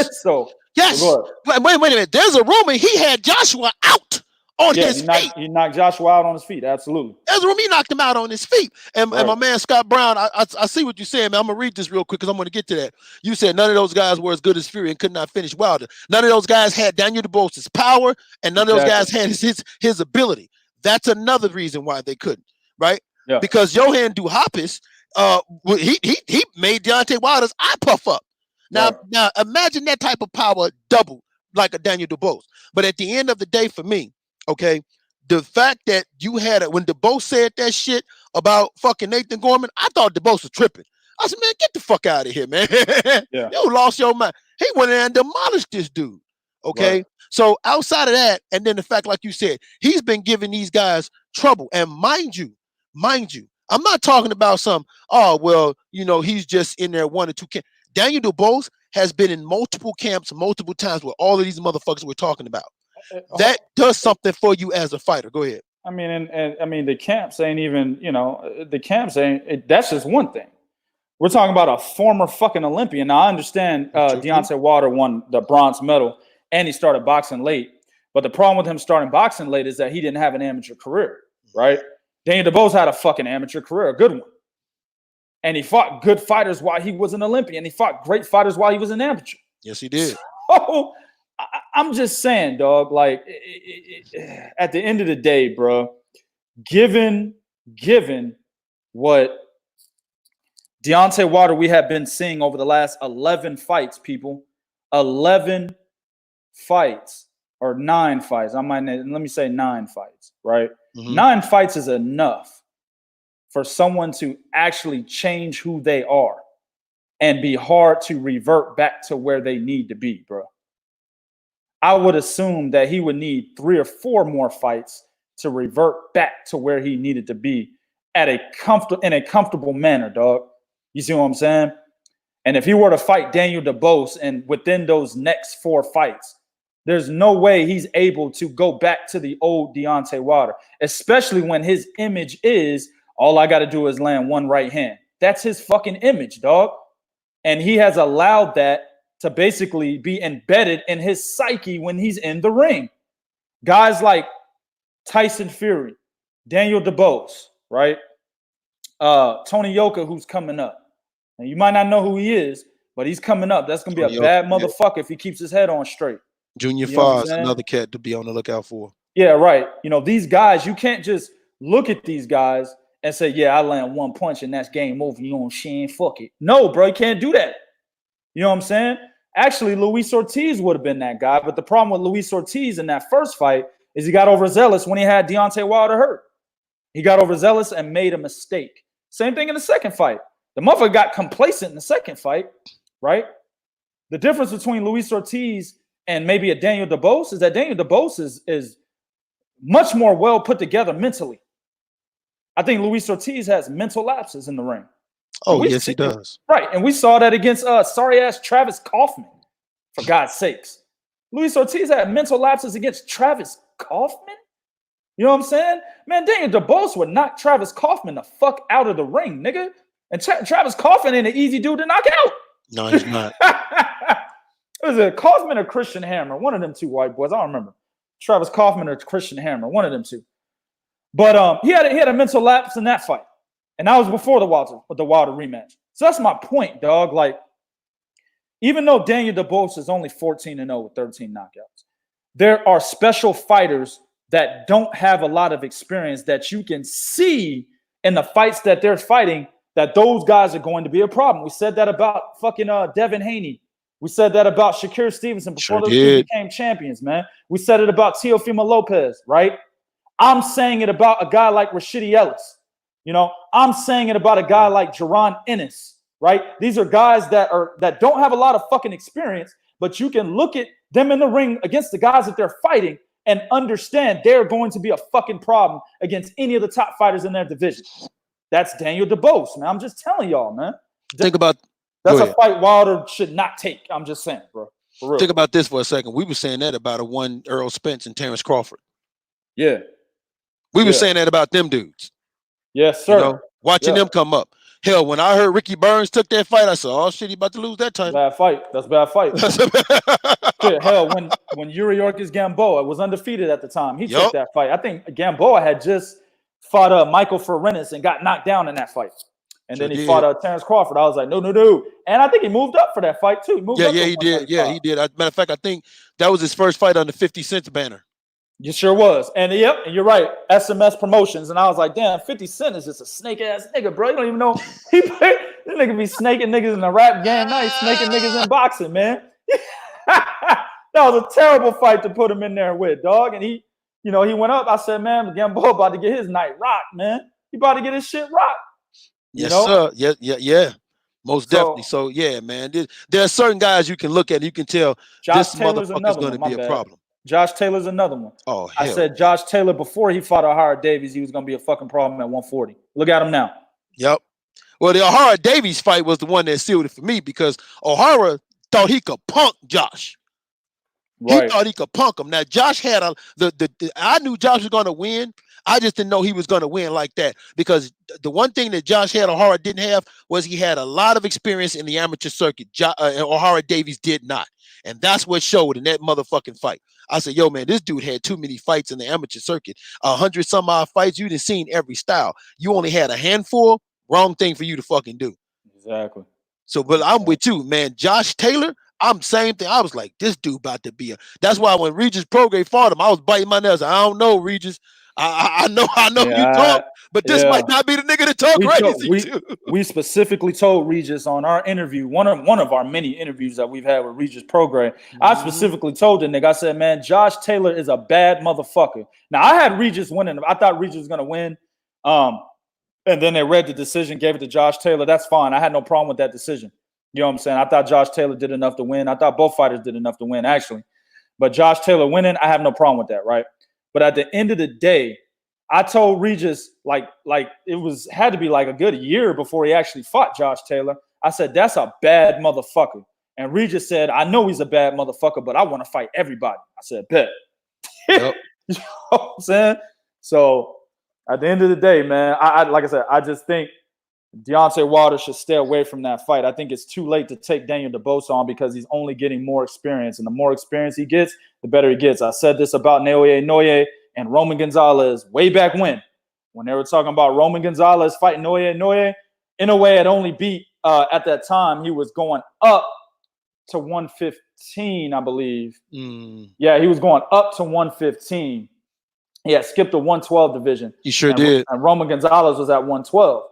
Yes. Wait a minute. There's a rumor he had Joshua out on his feet. He knocked Joshua out on his feet. Absolutely. There's a rumor he knocked him out on his feet. And my man Scott Brown, I see what you're saying, man. I'm gonna read this real quick because I'm gonna get to that. You said none of those guys were as good as Fury and could not finish Wilder. None of those guys had Daniel Dubois' power, and none of those guys had his ability. That's another reason why they couldn't, right? Yeah. Because Johan Duhopis, he made Deontay Wilder's eye puff up. Now imagine that type of power double like a Daniel Dubois. But at the end of the day, for me, okay, the fact that you had it when Dubois said that shit about fucking Nathan Gorman, I thought Dubois was tripping. I said, man, get the fuck out of here, man. You lost your mind. He went in and demolished this dude. Okay. Right. So outside of that, and then the fact, like you said, he's been giving these guys trouble. And mind you, I'm not talking about some, he's just in there 1 or 2 camps. Daniel Dubois has been in multiple camps multiple times with all of these motherfuckers we're talking about. That does something for you as a fighter. Go ahead. I mean, and I mean, the camps ain't even, that's just one thing. We're talking about a former fucking Olympian. Now, I understand Deontay Wilder won the bronze medal and he started boxing late. But the problem with him starting boxing late is that he didn't have an amateur career, right? Daniel Dubois had a fucking amateur career, a good one. And he fought good fighters while he was an Olympian. He fought great fighters while he was an amateur. Yes, he did. So, I'm just saying, dog, like, at the end of the day, bro, given what Deontay Wilder we have been seeing over the last 11 fights, people, 11 fights or 9 fights. Let me say 9 fights, right? 9 fights is enough for someone to actually change who they are and be hard to revert back to where they need to be, bro. I would assume that he would need 3 or 4 more fights to revert back to where he needed to be in a comfortable manner, dog. You see what I'm saying? And if he were to fight Daniel Dubois and within those next 4 fights, there's no way he's able to go back to the old Deontay Wilder, especially when his image is all I got to do is land 1 right hand. That's his fucking image, dog. And he has allowed that to basically be embedded in his psyche when he's in the ring. Guys like Tyson Fury, Daniel Dubois, right? Tony Yoka, who's coming up. And you might not know who he is, but he's coming up. That's going to be a bad motherfucker if he keeps his head on straight. Junior Foz, another cat to be on the lookout for. Yeah, right. These guys, you can't just look at these guys and say, yeah, I land 1 punch and that's game over. You know what I'm saying? Fuck it. No, bro, you can't do that. You know what I'm saying? Actually, Luis Ortiz would have been that guy. But the problem with Luis Ortiz in that first fight is he got overzealous when he had Deontay Wilder hurt. He got overzealous and made a mistake. Same thing in the second fight. The motherfucker got complacent in the second fight, right? The difference between Luis Ortiz and maybe a Daniel Dubois is that Daniel Dubois is much more well put together mentally. I think Luis Ortiz has mental lapses in the ring. Oh, yes, he does. Right. And we saw that against sorry-ass Travis Kaufman, for God's sakes. Luis Ortiz had mental lapses against Travis Kaufman? You know what I'm saying? Man, Daniel Dubois would knock Travis Kaufman the fuck out of the ring, nigga. And Travis Kaufman ain't an easy dude to knock out. No, he's not. Was it Kaufman or Christian Hammer? One of them 2 white boys. I don't remember. Travis Kaufman or Christian Hammer. One of them 2. But he had a mental lapse in that fight. And that was before the Wilder rematch. So that's my point, dog. Like, even though Daniel Dubois is only 14-0 with 13 knockouts, there are special fighters that don't have a lot of experience that you can see in the fights that they're fighting, that those guys are going to be a problem. We said that about fucking Devin Haney. We said that about Shakir Stevenson before those two became champions, man. We said it about Teofimo Lopez, right? I'm saying it about a guy like Rashidi Ellis. You know, I'm saying it about a guy like Jaron Ennis, right? These are guys that don't have a lot of fucking experience, but you can look at them in the ring against the guys that they're fighting and understand they're going to be a fucking problem against any of the top fighters in their division. That's Daniel Dubois, man. I'm just telling y'all, man. Think about that's a fight Wilder should not take. I'm just saying, bro. For real. Think about this for a second. We were saying that about a one Errol Spence and Terrence Crawford. Yeah. We were saying that about them dudes. Yes, sir. You know, watching them come up. Hell, when I heard Ricky Burns took that fight, I said, "Oh shit, he about to lose that title." Bad fight. That's a bad fight. Shit, hell, when Yuriorkis Gamboa was undefeated at the time, he took that fight. I think Gamboa had just fought Michael Ferenis and got knocked down in that fight. And then he fought Terrence Crawford. I was like, no. And I think he moved up for that fight too. He did. Yeah, he did. Matter of fact, I think that was his first fight on the 50 Cent banner. You sure was. And yep, and you're right. SMS Promotions. And I was like, damn, 50 Cent is just a snake ass nigga, bro. You don't even know. This nigga be snaking niggas in the rap game. Now he's snaking niggas in boxing, man. That was a terrible fight to put him in there with, dog. And he went up. I said, man, Gamboa about to get his night rocked, man. He about to get his shit rocked. Yes, sir. Yeah. Most definitely. So, yeah, man. There are certain guys you can look at and you can tell this motherfucker's going to be a problem. Josh Taylor's another one. Oh, hell. I said Josh Taylor before he fought O'Hara Davies, he was going to be a fucking problem at 140. Look at him now. Yep. Well, the O'Hara Davies fight was the one that sealed it for me because O'Hara thought he could punk Josh. Right. He thought he could punk him. Now, Josh had I knew Josh was going to win. I just didn't know he was going to win like that because the one thing that Josh had O'Hara didn't have was he had a lot of experience in the amateur circuit. O'Hara Davies did not. And that's what showed in that motherfucking fight. I said, yo, man, this dude had too many fights in the amateur circuit. 100 some odd fights. You done seen every style. You only had a handful. Wrong thing for you to fucking do. Exactly. So, but I'm with you, man. Josh Taylor, I'm same thing. I was like, this dude about to be that's why when Regis Prograis fought him, I was biting my nails. I don't know, Regis. I know you talk, but this might not be the nigga to talk crazy too. We specifically told Regis on our interview, one of our many interviews that we've had with Regis Prograis. I specifically told the nigga, I said, man, Josh Taylor is a bad motherfucker. Now I had Regis winning. I thought Regis was gonna win. And then they read the decision, gave it to Josh Taylor. That's fine. I had no problem with that decision. You know what I'm saying? I thought Josh Taylor did enough to win. I thought both fighters did enough to win, actually. But Josh Taylor winning, I have no problem with that, right? But at the end of the day, I told Regis, like it had to be like a good year before he actually fought Josh Taylor. I said, that's a bad motherfucker. And Regis said, I know he's a bad motherfucker, but I want to fight everybody. I said, bet. Yep. You know what I'm saying? So at the end of the day, man, I like I said, I just think Deontay Wilder should stay away from that fight. I think it's too late to take Daniel Dubois on because he's only getting more experience. And the more experience he gets, the better he gets. I said this about Naoya Inoue and Roman Gonzalez way back when they were talking about Roman Gonzalez fighting Naoya Inoue. Inoue had only beat, at that time, he was going up to 115, I believe. Yeah, he was going up to 115. He had skipped the 112 division. He sure did. And Roman Gonzalez was at 112.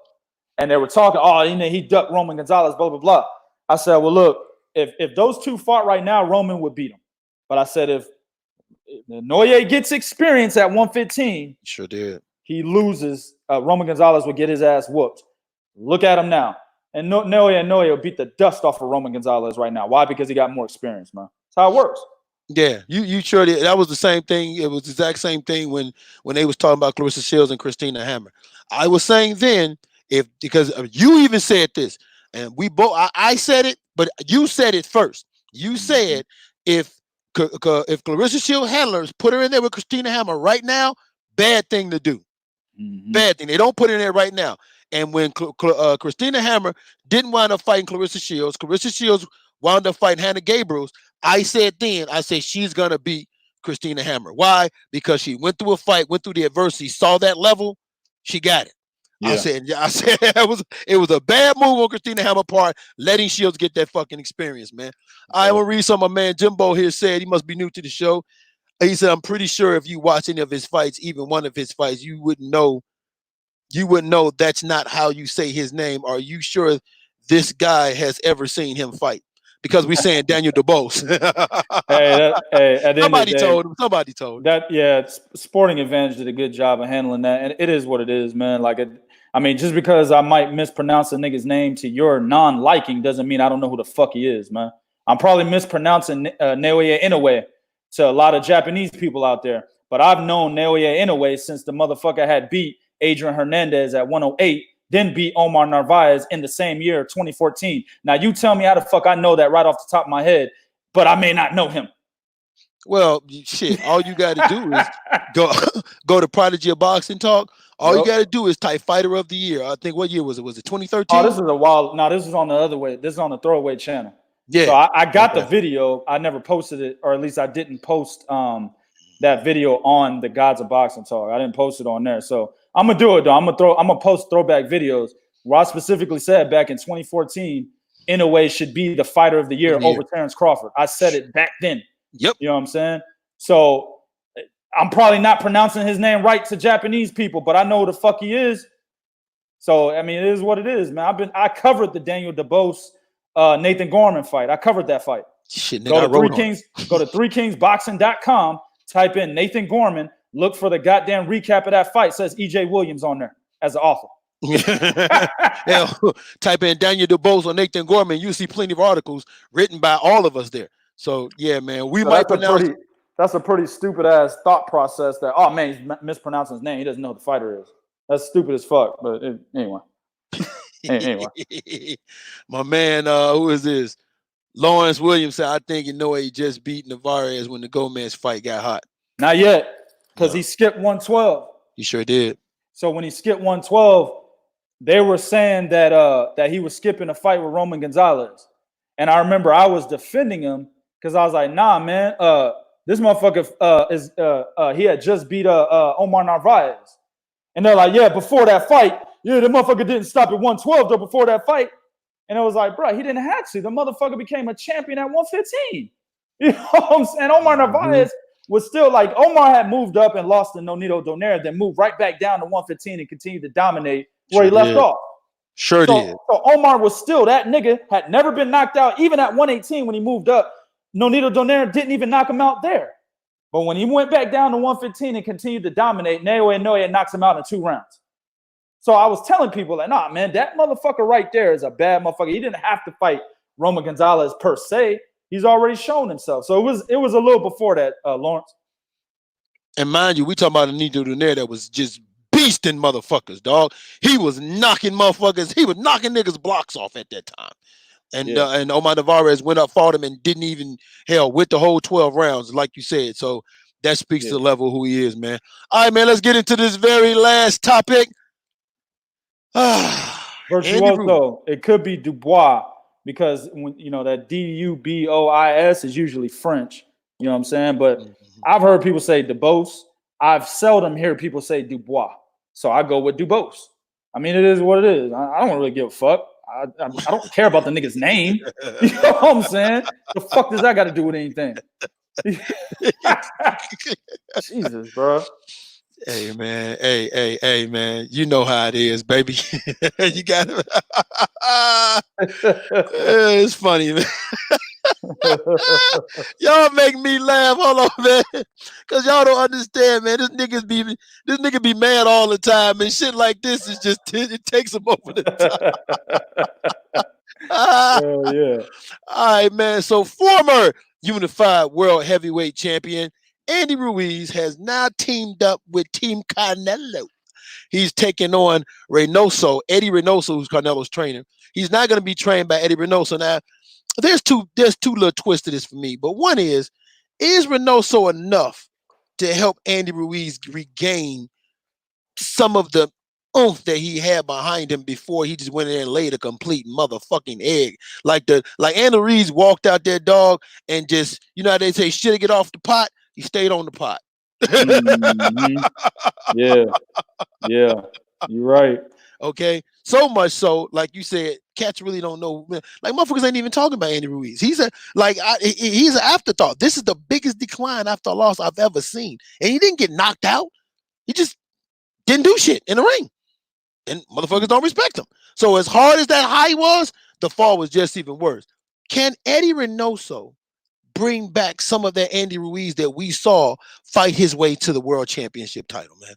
And they were talking, he ducked Roman Gonzalez, blah, blah, blah. I said, well, look, if those two fought right now, Roman would beat him. But I said, if Inoue gets experience at 115, sure did. He loses. Roman Gonzalez would get his ass whooped. Look at him now. And Inoue will beat the dust off of Roman Gonzalez right now. Why? Because he got more experience, man. That's how it works. Yeah, you sure did. That was the same thing. It was the exact same thing when they was talking about Clarissa Shields and Christina Hammer. I was saying then, because you even said this, and we both, I said it, but you said it first. You said if Clarissa Shields handlers put her in there with Christina Hammer right now, bad thing to do. Bad thing. They don't put her in there right now. And when Christina Hammer didn't wind up fighting Clarissa Shields wound up fighting Hannah Gabriels, I said she's going to beat Christina Hammer. Why? Because she went through a fight, went through the adversity, saw that level, she got it. Yeah. I said it was a bad move on Christina Hammer's part, letting Shields get that fucking experience, man. I will read some of my man Jimbo here said, he must be new to the show. He said, I'm pretty sure if you watch any of his fights, even one of his fights, you wouldn't know you would know that's not how you say his name. Are you sure this guy has ever seen him fight? Because we saying Daniel Dubois. Hey, at the end of the Somebody day, told him. Somebody told him. that Sporting Advantage did a good job of handling that, and it is what it is, man. Like, I mean, just because I might mispronounce a nigga's name to your non-liking doesn't mean I don't know who the fuck he is, man. I'm probably mispronouncing Naoya Inoue to a lot of Japanese people out there, but I've known Naoya Inoue since the motherfucker had beat Adrien Hernandez at 108, then beat Omar Narvaez in the same year, 2014. Now, you tell me how the fuck I know that right off the top of my head, but I may not know him. Well, shit, all you got to do is go to Prodigy of Boxing Talk. All you got to do is type Fighter of the Year. I think, what year was it? Was it 2013? Oh, this is a while. No, this is on the other way. This is on the Throwaway channel. Yeah. So I got the video. I never posted it, or at least I didn't post that video on the Gods of Boxing Talk. I didn't post it on there. So I'm gonna do it though. I'm gonna post throwback videos where I specifically said back in 2014, Inoue should be the Fighter of the Year over Terrence Crawford. I said it back then. Yep. You know what I'm saying? So I'm probably not pronouncing his name right to Japanese people, but I know who the fuck he is. So I mean, it is what it is, man. I covered the Daniel Dubois Nathan Gorman fight. I covered that fight. Shit, nigga, go to 3kingsboxing.com, type in Nathan Gorman, look for the goddamn recap of that fight. It says EJ Williams on there as the author. Hell, type in Daniel Dubois or Nathan Gorman. You see plenty of articles written by all of us there. So yeah, man, we might pronounce. That's a pretty stupid ass thought process. That man, he's mispronouncing his name. He doesn't know who the fighter is. That's stupid as fuck. But anyway. Anyway, my man, who is this? Lawrence Williams said, "I think he just beat Alvarez when the Gomez fight got hot." Not yet, because he skipped 112. He sure did. So when he skipped 112, they were saying that he was skipping a fight with Roman Gonzalez, and I remember I was defending him because I was like, "Nah, man, this motherfucker he had just beat Omar Narvaez," and they're like, "Yeah, before that fight." Yeah, the motherfucker didn't stop at 112 though before that fight. And it was like, bro, he didn't have to. The motherfucker became a champion at 115. You know what I'm saying? Omar Narvaez was still like, Omar had moved up and lost to Nonito Donaire, then moved right back down to 115 and continued to dominate where he left off. Sure did. So Omar was still, that nigga had never been knocked out. Even at 118 when he moved up, Nonito Donaire didn't even knock him out there. But when he went back down to 115 and continued to dominate, Naoya knocks him out in 2 rounds. So I was telling people that, nah, man, that motherfucker right there is a bad motherfucker. He didn't have to fight Roman Gonzalez per se. He's already shown himself. So it was a little before that, Lawrence. And mind you, we talking about a Nonito Donaire that was just beasting motherfuckers, dog. He was knocking motherfuckers. He was knocking niggas' blocks off at that time. And Omar Narvaez went up, fought him, and didn't even with the whole 12 rounds, like you said. So that speaks to the level of who he is, man. All right, man, let's get into this very last topic. Virtuoso, it could be Dubois because when that Dubois is usually French, you know what I'm saying? But I've heard people say Dubois. I've seldom heard people say Dubois. So I go with Dubois. I mean, it is what it is. I don't really give a fuck. I don't care about the nigga's name. You know what I'm saying? The fuck does that got to do with anything? Jesus, bro. Hey man, hey man, you know how it is, baby. You got it. It's funny, man. Y'all make me laugh. Hold on, man, because y'all don't understand, man. This nigga be mad all the time, and shit like this is just it takes him over the top. Oh yeah. All right, man. So former unified world heavyweight champion Andy Ruiz has now teamed up with Team Canelo. He's taking on Reynoso, Eddy Reynoso, who's Canelo's trainer. He's not going to be trained by Eddy Reynoso. Now, there's two little twists to this for me. But one is Reynoso enough to help Andy Ruiz regain some of the oomph that he had behind him before he just went in there and laid a complete motherfucking egg? Like Andy Ruiz walked out there, dog, and just, you know how they say, shit, get off the pot? He stayed on the pot. Yeah, you're right. Okay, so much so, like you said, cats really don't know. Like motherfuckers ain't even talking about Andy Ruiz. He's he's an afterthought. This is the biggest decline after loss I've ever seen, and he didn't get knocked out. He just didn't do shit in the ring. and motherfuckers don't respect him. So as hard as that high was, the fall was just even worse. Can Eddy Reynoso bring back some of that Andy Ruiz that we saw fight his way to the world championship title, man?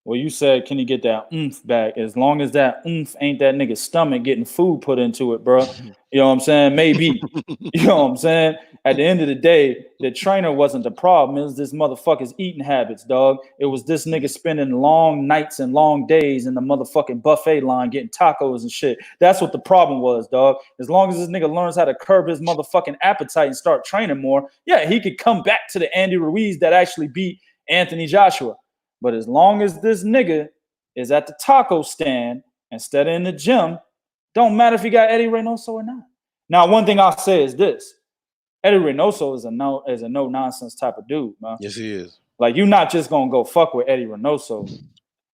Well, you said, can you get that oomph back? As long as that oomph ain't that nigga's stomach getting food put into it, bro. You know what I'm saying? Maybe. You know what I'm saying? At the end of the day, the trainer wasn't the problem. It was this motherfucker's eating habits, dog. It was this nigga spending long nights and long days in the motherfucking buffet line getting tacos and shit. That's what the problem was, dog. As long as this nigga learns how to curb his motherfucking appetite and start training more, yeah, he could come back to the Andy Ruiz that actually beat Anthony Joshua. But as long as this nigga is at the taco stand instead of in the gym, don't matter if he got Eddy Reynoso or not. Now, one thing I'll say is this. Eddy Reynoso is a no-nonsense type of dude, man. Yes, he is. Like, you're not just going to go fuck with Eddy Reynoso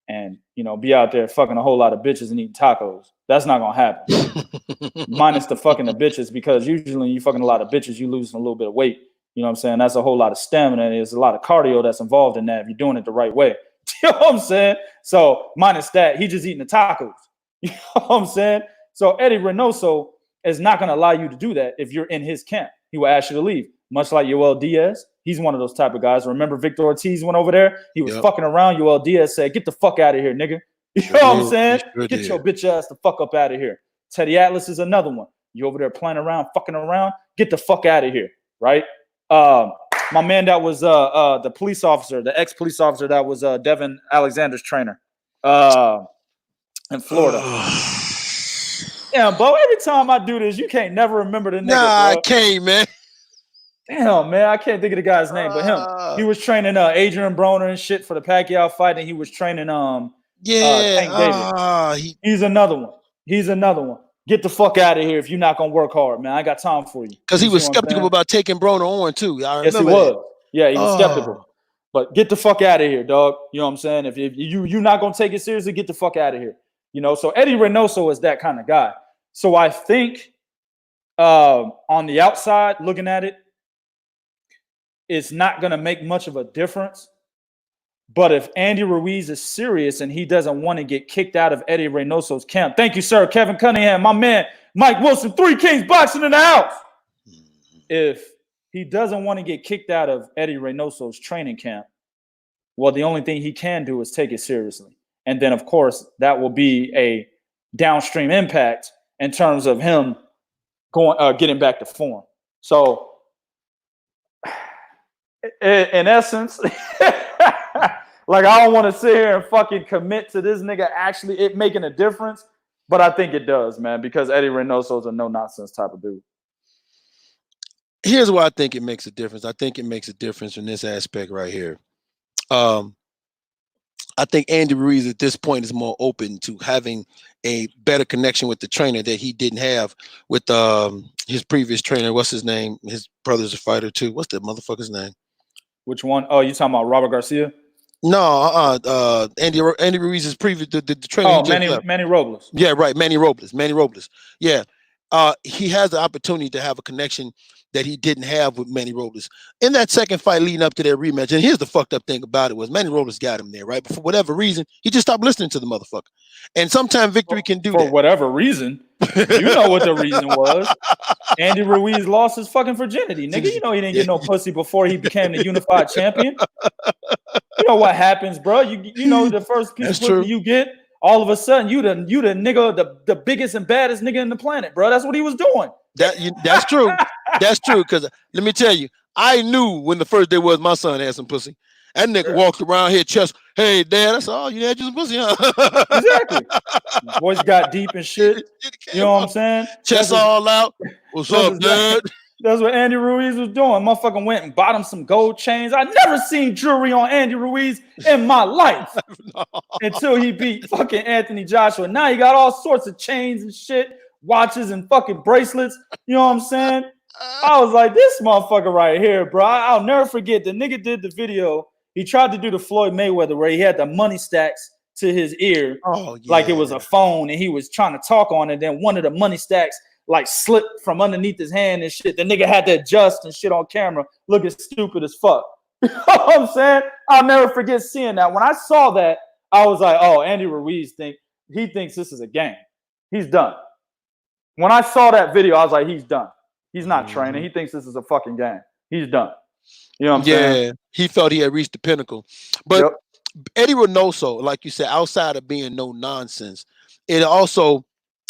and, you know, be out there fucking a whole lot of bitches and eating tacos. That's not going to happen. Minus the fucking the bitches, because usually when you fucking a lot of bitches, you losing a little bit of weight. You know what I'm saying? That's a whole lot of stamina. There's a lot of cardio that's involved in that if you're doing it the right way. You know what I'm saying? So minus that, he just eating the tacos. You know what I'm saying? So Eddy Reynoso is not going to allow you to do that if you're in his camp. He will ask you to leave, much like Yoel Diaz. He's one of those type of guys. Remember Victor Ortiz went over there? He was fucking around. Yoel Diaz said, get the fuck out of here, nigga. You know what I'm saying? Get your bitch ass the fuck up out of here. Teddy Atlas is another one. You over there playing around, fucking around, get the fuck out of here, right? My man that was the police officer, the ex-police officer that was Devin Alexander's trainer in Florida. Damn, Bo, every time I do this, you can't never remember the nigga, Nah, bro. I can't, man. Damn, man, I can't think of the guy's name, but him. He was training Adrien Broner and shit for the Pacquiao fight, and he was training Tank David. He's another one. He's another one. Get the fuck out of here if you're not gonna work hard, man. I got time for you. Because he was skeptical about taking Broner on too. Yes, he was. Yeah, he was skeptical. But get the fuck out of here, dog. You know what I'm saying? If you're not gonna take it seriously, get the fuck out of here. You know, so Eddy Reynoso is that kind of guy. So I think on the outside, looking at it, it's not going to make much of a difference. But if Andy Ruiz is serious and he doesn't want to get kicked out of Eddy Reynoso's camp, thank you, sir, Kevin Cunningham, my man, Mike Wilson, 3 Kings Boxing in the house. If he doesn't want to get kicked out of Eddy Reynoso's training camp, well, the only thing he can do is take it seriously. And then, of course, that will be a downstream impact in terms of him getting back to form. So, in essence, like, I don't want to sit here and fucking commit to this nigga actually it making a difference, but I think it does, man, because Eddy Reynoso is a no-nonsense type of dude. Here's why I think it makes a difference. I think it makes a difference in this aspect right here. I think Andy Ruiz at this point is more open to having a better connection with the trainer that he didn't have with his previous trainer. What's his name? His brother's a fighter too. What's that motherfucker's name? Which one? Oh, you talking about Robert Garcia? No, Andy Ruiz's previous the trainer. Oh, Manny Robles. Yeah, right. Manny Robles. Yeah. He has the opportunity to have a connection that he didn't have with Manny Robles in that second fight leading up to their rematch. And here's the fucked up thing about it was Manny Robles got him there, right? But for whatever reason, he just stopped listening to the motherfucker. And sometimes victory can do that. For whatever reason. You know what the reason was. Andy Ruiz lost his fucking virginity. Nigga, you know he didn't get no pussy before he became the unified champion. You know what happens, bro. You know the first piece of pussy you get, all of a sudden you the nigga, the biggest and baddest nigga in the planet, bro. That's what he was doing. That's true. That's true. Because let me tell you, I knew when the first day was my son had some pussy. That nigga walked around here, chest, hey, dad, that's all you had, you some pussy, huh? Exactly. Voice got deep and shit. You know what I'm saying? Chest all out. What's up, dad? That's what Andy Ruiz was doing. Motherfucking went and bought him some gold chains. I never seen jewelry on Andy Ruiz in my life until he beat fucking Anthony Joshua. Now he got all sorts of chains and shit, watches and fucking bracelets. You know what I'm saying? I was like, this motherfucker right here, bro. I'll never forget. The nigga did the video. He tried to do the Floyd Mayweather where he had the money stacks to his ear like it was a phone, and he was trying to talk on it. Then one of the money stacks like slipped from underneath his hand and shit. The nigga had to adjust and shit on camera, looking stupid as fuck. You know what I'm saying? I'll never forget seeing that. When I saw that, I was like, oh, Andy Ruiz think he thinks this is a game. He's done. When I saw that video, I was like, he's done. He's not training. He thinks this is a fucking game. He's done. You know what I'm saying? Yeah, he felt he had reached the pinnacle. But Eddy Reynoso, like you said, outside of being no nonsense, it also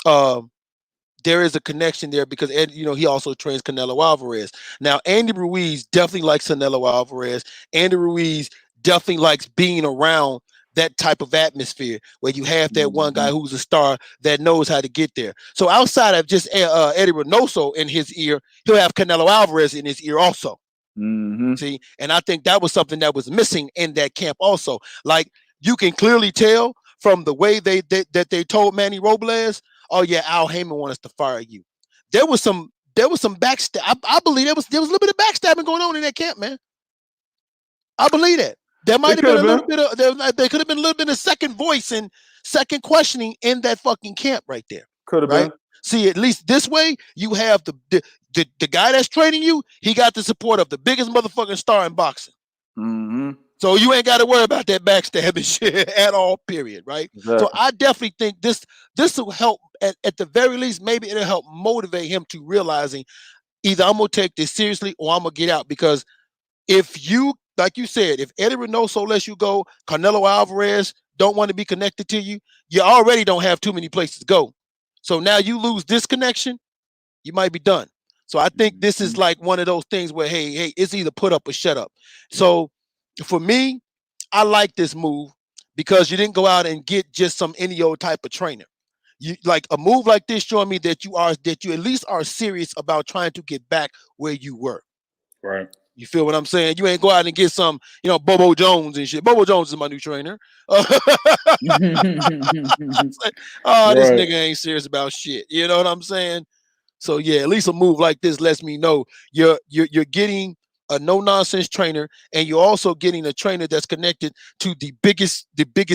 there is a connection there because he also trains Canelo Alvarez. Now, Andy Ruiz definitely likes Canelo Alvarez. Andy Ruiz definitely likes being around that type of atmosphere where you have that one guy who's a star that knows how to get there. So outside of just Eddy Reynoso in his ear, he'll have Canelo Alvarez in his ear also. See, and I think that was something that was missing in that camp also. Like, you can clearly tell from the way they told Manny Robles, oh yeah, Al Heyman wants us to fire you. There was some backstab. I believe there was a little bit of backstabbing going on in that camp, man. I believe that. There might have been a little bit of there could have been a little bit of second voice and second questioning in that fucking camp right there. Could have been. See, at least this way, you have the guy that's training you. He got the support of the biggest motherfucking star in boxing. So you ain't got to worry about that backstabbing shit at all. Period. Right. Exactly. So I definitely think this will help at the very least. Maybe it'll help motivate him to realizing either I'm gonna take this seriously or I'm gonna get out. Because if you, like you said, if Eddy Reynoso lets you go, Canelo Alvarez don't want to be connected to you, you already don't have too many places to go. So now you lose this connection, you might be done. So I think this is like one of those things where, hey, it's either put up or shut up. So for me, I like this move because you didn't go out and get just some any old type of trainer. You like a move like this showing me that you at least are serious about trying to get back where you were. Right. You feel what I'm saying? You ain't go out and get some, Bobo Jones and shit. Bobo Jones is my new trainer. This nigga ain't serious about shit. You know what I'm saying? So yeah, at least a move like this lets me know you're getting a no nonsense trainer, and you're also getting a trainer that's connected to the biggest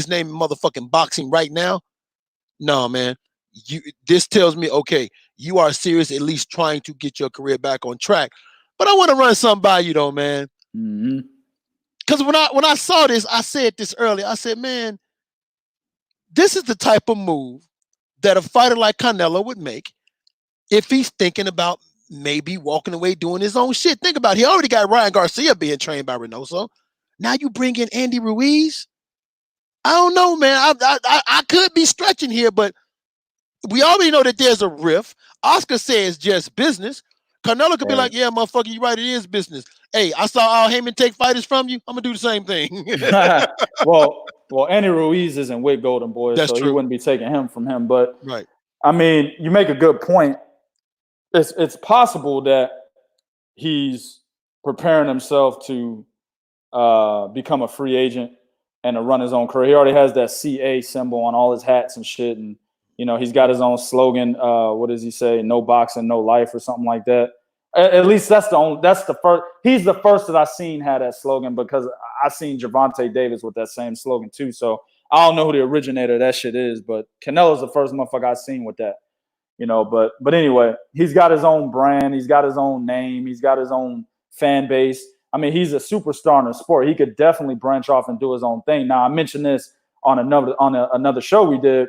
name in motherfucking boxing right now. No, man. This tells me, okay, you are serious, at least trying to get your career back on track. But I want to run something by you though, man. Because when I saw this, I said this earlier. I said, man, this is the type of move that a fighter like Canelo would make if he's thinking about maybe walking away doing his own shit. Think about it. He already got Ryan Garcia being trained by Reynoso. Now you bring in Andy Ruiz. I don't know, man. I could be stretching here, but we already know that there's a rift. Oscar says just business. Canelo could be like, yeah, motherfucker, you right, it is business. Hey, I saw Al Heyman take fighters from you. I'm gonna do the same thing. well, Andy Ruiz isn't with Golden Boy, so he wouldn't be taking him from him. But I mean, you make a good point. It's possible that he's preparing himself to become a free agent and to run his own career. He already has that CA symbol on all his hats and shit, and he's got his own slogan. What does he say? No boxing, no life, or something like that. At least that's the first. He's the first that I've seen had that slogan, because I seen Gervonta Davis with that same slogan too. So I don't know who the originator of that shit is, but Canelo's the first motherfucker I've seen with that. But anyway, he's got his own brand. He's got his own name. He's got his own fan base. I mean, he's a superstar in the sport. He could definitely branch off and do his own thing. Now, I mentioned this on another show we did.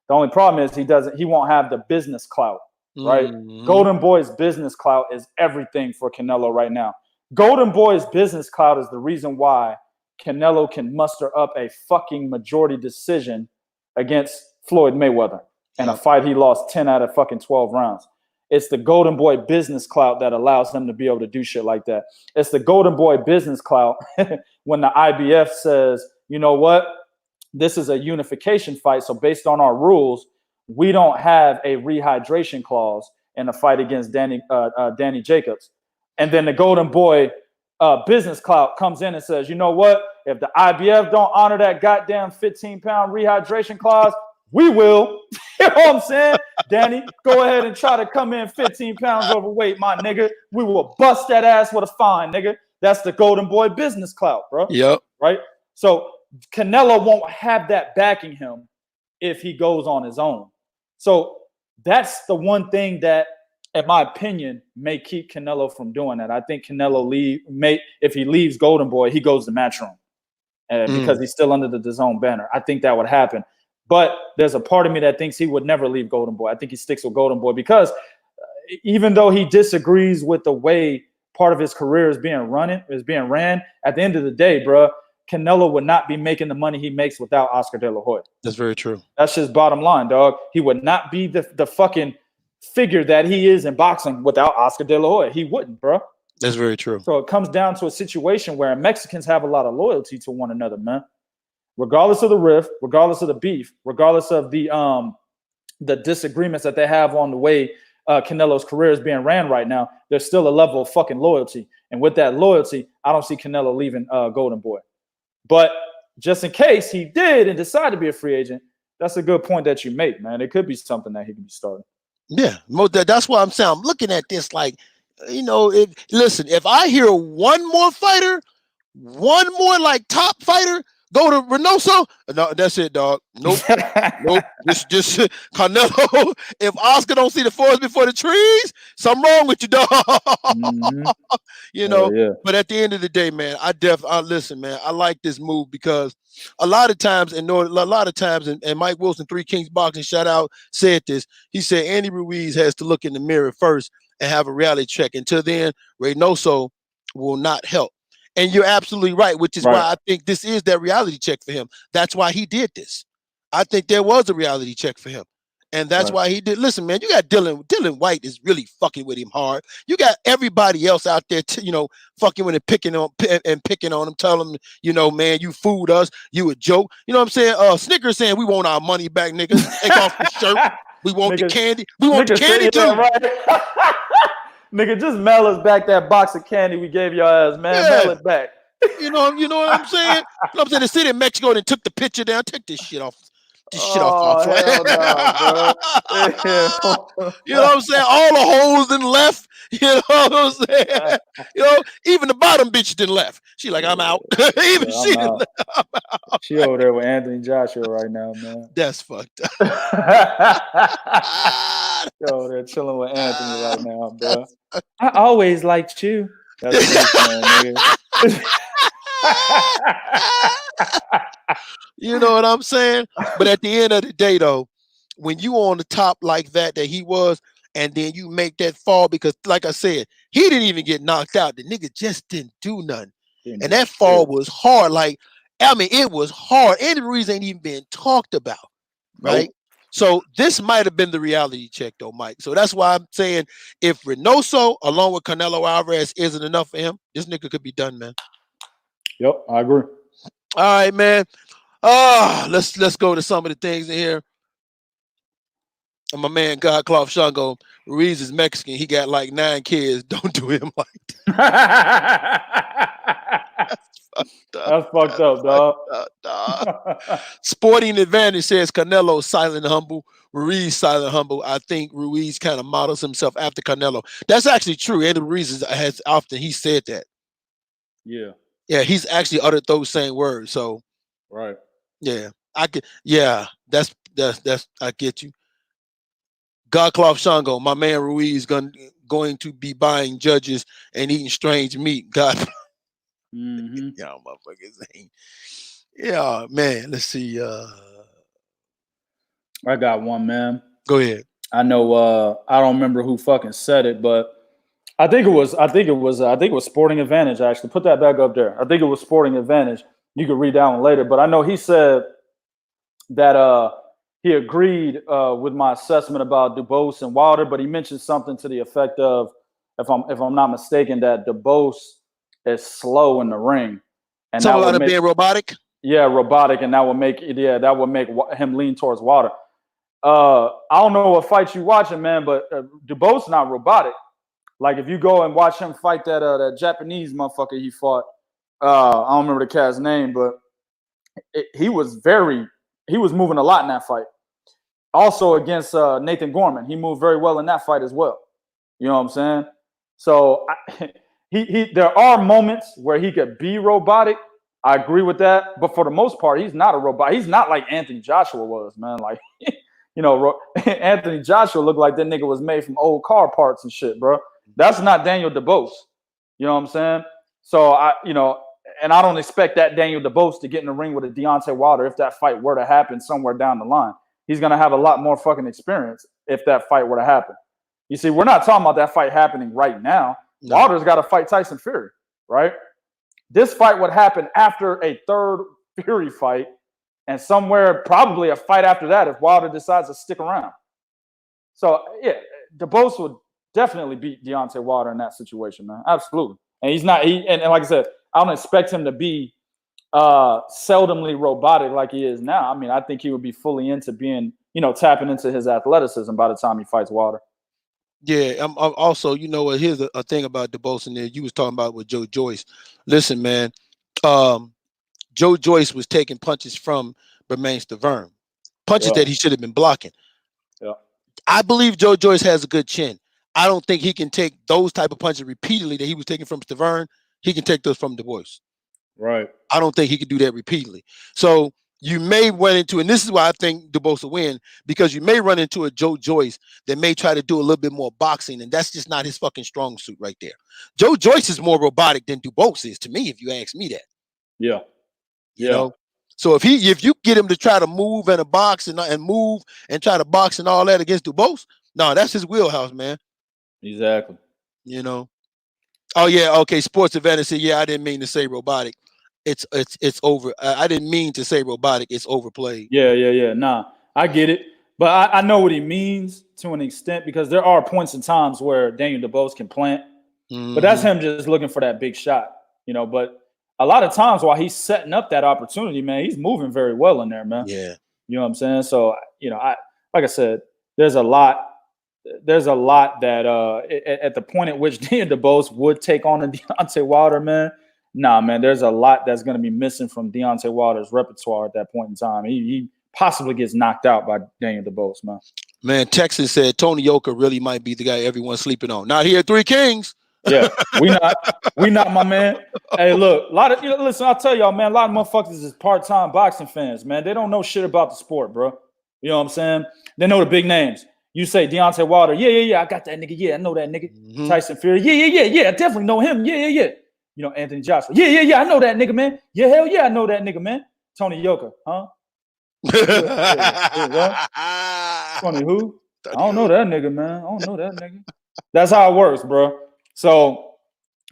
The only problem is he won't have the business clout, right? Golden Boy's business clout is everything for Canelo right now. Golden Boy's business clout is the reason why Canelo can muster up a fucking majority decision against Floyd Mayweather in a fight he lost 10 out of fucking 12 rounds. It's the Golden Boy business clout that allows him to be able to do shit like that. It's the Golden Boy business clout when the IBF says, you know what? This is a unification fight. So based on our rules, we don't have a rehydration clause in a fight against Danny Jacobs. And then the Golden Boy business clout comes in and says, you know what? If the IBF don't honor that goddamn 15-pound rehydration clause, we will. You know what I'm saying? Danny, go ahead and try to come in 15 pounds overweight, my nigga. We will bust that ass with a fine, nigga. That's the Golden Boy business clout, bro. Yep. Right? So Canelo won't have that backing him if he goes on his own. So that's the one thing that, in my opinion, may keep Canelo from doing that. I think Canelo if he leaves Golden Boy, he goes to Matchroom because he's still under the DAZN banner. I think that would happen. But there's a part of me that thinks he would never leave Golden Boy. I think he sticks with Golden Boy because even though he disagrees with the way part of his career is being ran, at the end of the day, bro, Canelo would not be making the money he makes without Oscar De La Hoya. That's very true. That's just bottom line, dog. He would not be the fucking figure that he is in boxing without Oscar De La Hoya. He wouldn't, bro. That's very true. So it comes down to a situation where Mexicans have a lot of loyalty to one another, man. Regardless of the rift, regardless of the beef, regardless of the disagreements that they have on the way Canelo's career is being ran right now, there's still a level of fucking loyalty. And with that loyalty, I don't see Canelo leaving Golden Boy. But just in case he did and decided to be a free agent, that's a good point that you make, man. It could be something that he could be starting. Yeah, that's why I'm saying I'm looking at this like, you know, listen, if I hear one more fighter, one more like top fighter go to Reynoso, no, that's it, dog. Nope, nope. Just Canelo. If Oscar don't see the forest before the trees, something wrong with you, dog. Mm-hmm. You know. Yeah. But at the end of the day, man, I listen, man. I like this move because a lot of times, and Mike Wilson, 3 Kings Boxing, shout out, said this. He said Andy Ruiz has to look in the mirror first and have a reality check. Until then, Reynoso will not help. And you're absolutely right, which is why I think this is that reality check for him. That's why he did this. I think there was a reality check for him. And that's why he did. Listen, man, you got Dylan White is really fucking with him hard. You got everybody else out there, fucking with him, picking on him, telling him, you know, man, you fooled us. You a joke. You know what I'm saying? Snickers saying we want our money back, nigga. Take off the shirt. We want the candy. We want the candy too. Right. Nigga, just mail us back that box of candy we gave your ass, man. Yeah. Mail it back. You know what I'm saying? You know what I'm saying? The city of Mexico and took the picture down. Take this shit off. Hell no, bro. You know what I'm saying? All the holes didn't left. You know what I'm saying? You know, even the bottom bitch didn't left. She like, I'm out. Even she didn't. She over there with Anthony Joshua right now, man. That's fucked up. Yo, they're chilling with Anthony right now, bro. I always liked you. That's man, nigga. You know what I'm saying? But at the end of the day, though, when you on the top like that he was, and then you make that fall, because like I said, he didn't even get knocked out. The nigga just didn't do nothing. And that fall was hard. Like, I mean, it was hard. Andy Ruiz ain't even been talked about, right? Nope. So this might have been the reality check, though, Mike. So that's why I'm saying if Reynoso, along with Canelo Alvarez, isn't enough for him, this nigga could be done, man. Yep, I agree. All right, man. Let's go to some of the things in here. And my man Godcloth Shango, Ruiz is Mexican. He got like 9 kids. Don't do him like that. That's fucked up, dog. Sporting Advantage says Canelo silent humble, Ruiz silent humble. I think Ruiz kind of models himself after Canelo. That's actually true. Andy Ruiz has often he said that. Yeah. Yeah, he's actually uttered those same words. So right. Yeah. That's I get you. Godcloth Shango, my man Ruiz going to be buying judges and eating strange meat. God. Mm-hmm. Y'all motherfuckers ain't. Yeah, man. Let's see. I got one, man. Go ahead. I know. I don't remember who fucking said it, but I think it was Sporting Advantage. Actually, put that back up there. I think it was Sporting Advantage. You could read that one later, but I know he said that he agreed with my assessment about Dubois and Wilder, but he mentioned something to the effect of, if I'm not mistaken, that Dubois is slow in the ring, and something about it being robotic. Yeah, robotic, and that would make him lean towards Wilder. I don't know what fight you watching, man, but Dubois not robotic. Like if you go and watch him fight that Japanese motherfucker he fought, I don't remember the cat's name, but he was moving a lot in that fight. Also against Nathan Gorman, he moved very well in that fight as well. You know what I'm saying? So there are moments where he could be robotic. I agree with that, but for the most part, he's not a robot. He's not like Anthony Joshua was, man. Like, you know, Anthony Joshua looked like that nigga was made from old car parts and shit, bro. That's not Daniel Dubois. You know what I'm saying? So and I don't expect that Daniel Dubois to get in the ring with a Deontay Wilder if that fight were to happen somewhere down the line. He's going to have a lot more fucking experience if that fight were to happen. You see, we're not talking about that fight happening right now. No. Wilder's got to fight Tyson Fury, right? This fight would happen after a third Fury fight and somewhere probably a fight after that if Wilder decides to stick around. So, yeah, Dubois would definitely beat Deontay Wilder in that situation, man. Absolutely. And he's not, and like I said, I don't expect him to be seldomly robotic like he is now. I mean, I think he would be fully into being, tapping into his athleticism by the time he fights Wilder. Yeah, I'm also, here's a thing about Dubois in there. You was talking about with Joe Joyce. Listen, man, Joe Joyce was taking punches from Bermane Stiverne, punches that he should have been blocking. Yeah, I believe Joe Joyce has a good chin. I don't think he can take those type of punches repeatedly that he was taking from Stiverne. He can take those from Dubois. Right. I don't think he could do that repeatedly. So you may run into, and this is why I think Dubois will win, because you may run into a Joe Joyce that may try to do a little bit more boxing, and that's just not his fucking strong suit right there. Joe Joyce is more robotic than Dubois is, to me, if you ask me that. Yeah. You know? So if you get him to try to move and a box and move and try to box and all that against Dubois, no, that's his wheelhouse, man. Exactly. Oh yeah, okay. Sports Advantage said, yeah, I didn't mean to say robotic. It's over. I didn't mean to say robotic. It's overplayed. Yeah. Nah, I get it, but I know what he means to an extent, because there are points and times where Daniel Dubois can plant, but that's him just looking for that big shot, But a lot of times while he's setting up that opportunity, man, he's moving very well in there, man. Yeah. You know what I'm saying? So, like I said, there's a lot that at the point at which Daniel Dubois would take on a Deontay Wilder, man. Nah, man, there's a lot that's going to be missing from Deontay Wilder's repertoire at that point in time. He possibly gets knocked out by Daniel Dubois, man. Man, Texas said Tony Yoka really might be the guy everyone's sleeping on. Not here at Three Kings. Yeah, we not, my man. Hey, look, a lot of listen, I'll tell y'all, man, a lot of motherfuckers is part-time boxing fans, man. They don't know shit about the sport, bro. You know what I'm saying? They know the big names. You say Deontay Wilder, yeah, I got that nigga. Yeah, I know that nigga. Tyson Fury, yeah, I definitely know him. Yeah. Anthony Joshua, yeah, I know that nigga, man. Yeah, hell yeah, I know that nigga, man. Tony Yoka, huh? Tony who? I don't know that nigga, man. I don't know that nigga. That's how it works, bro. So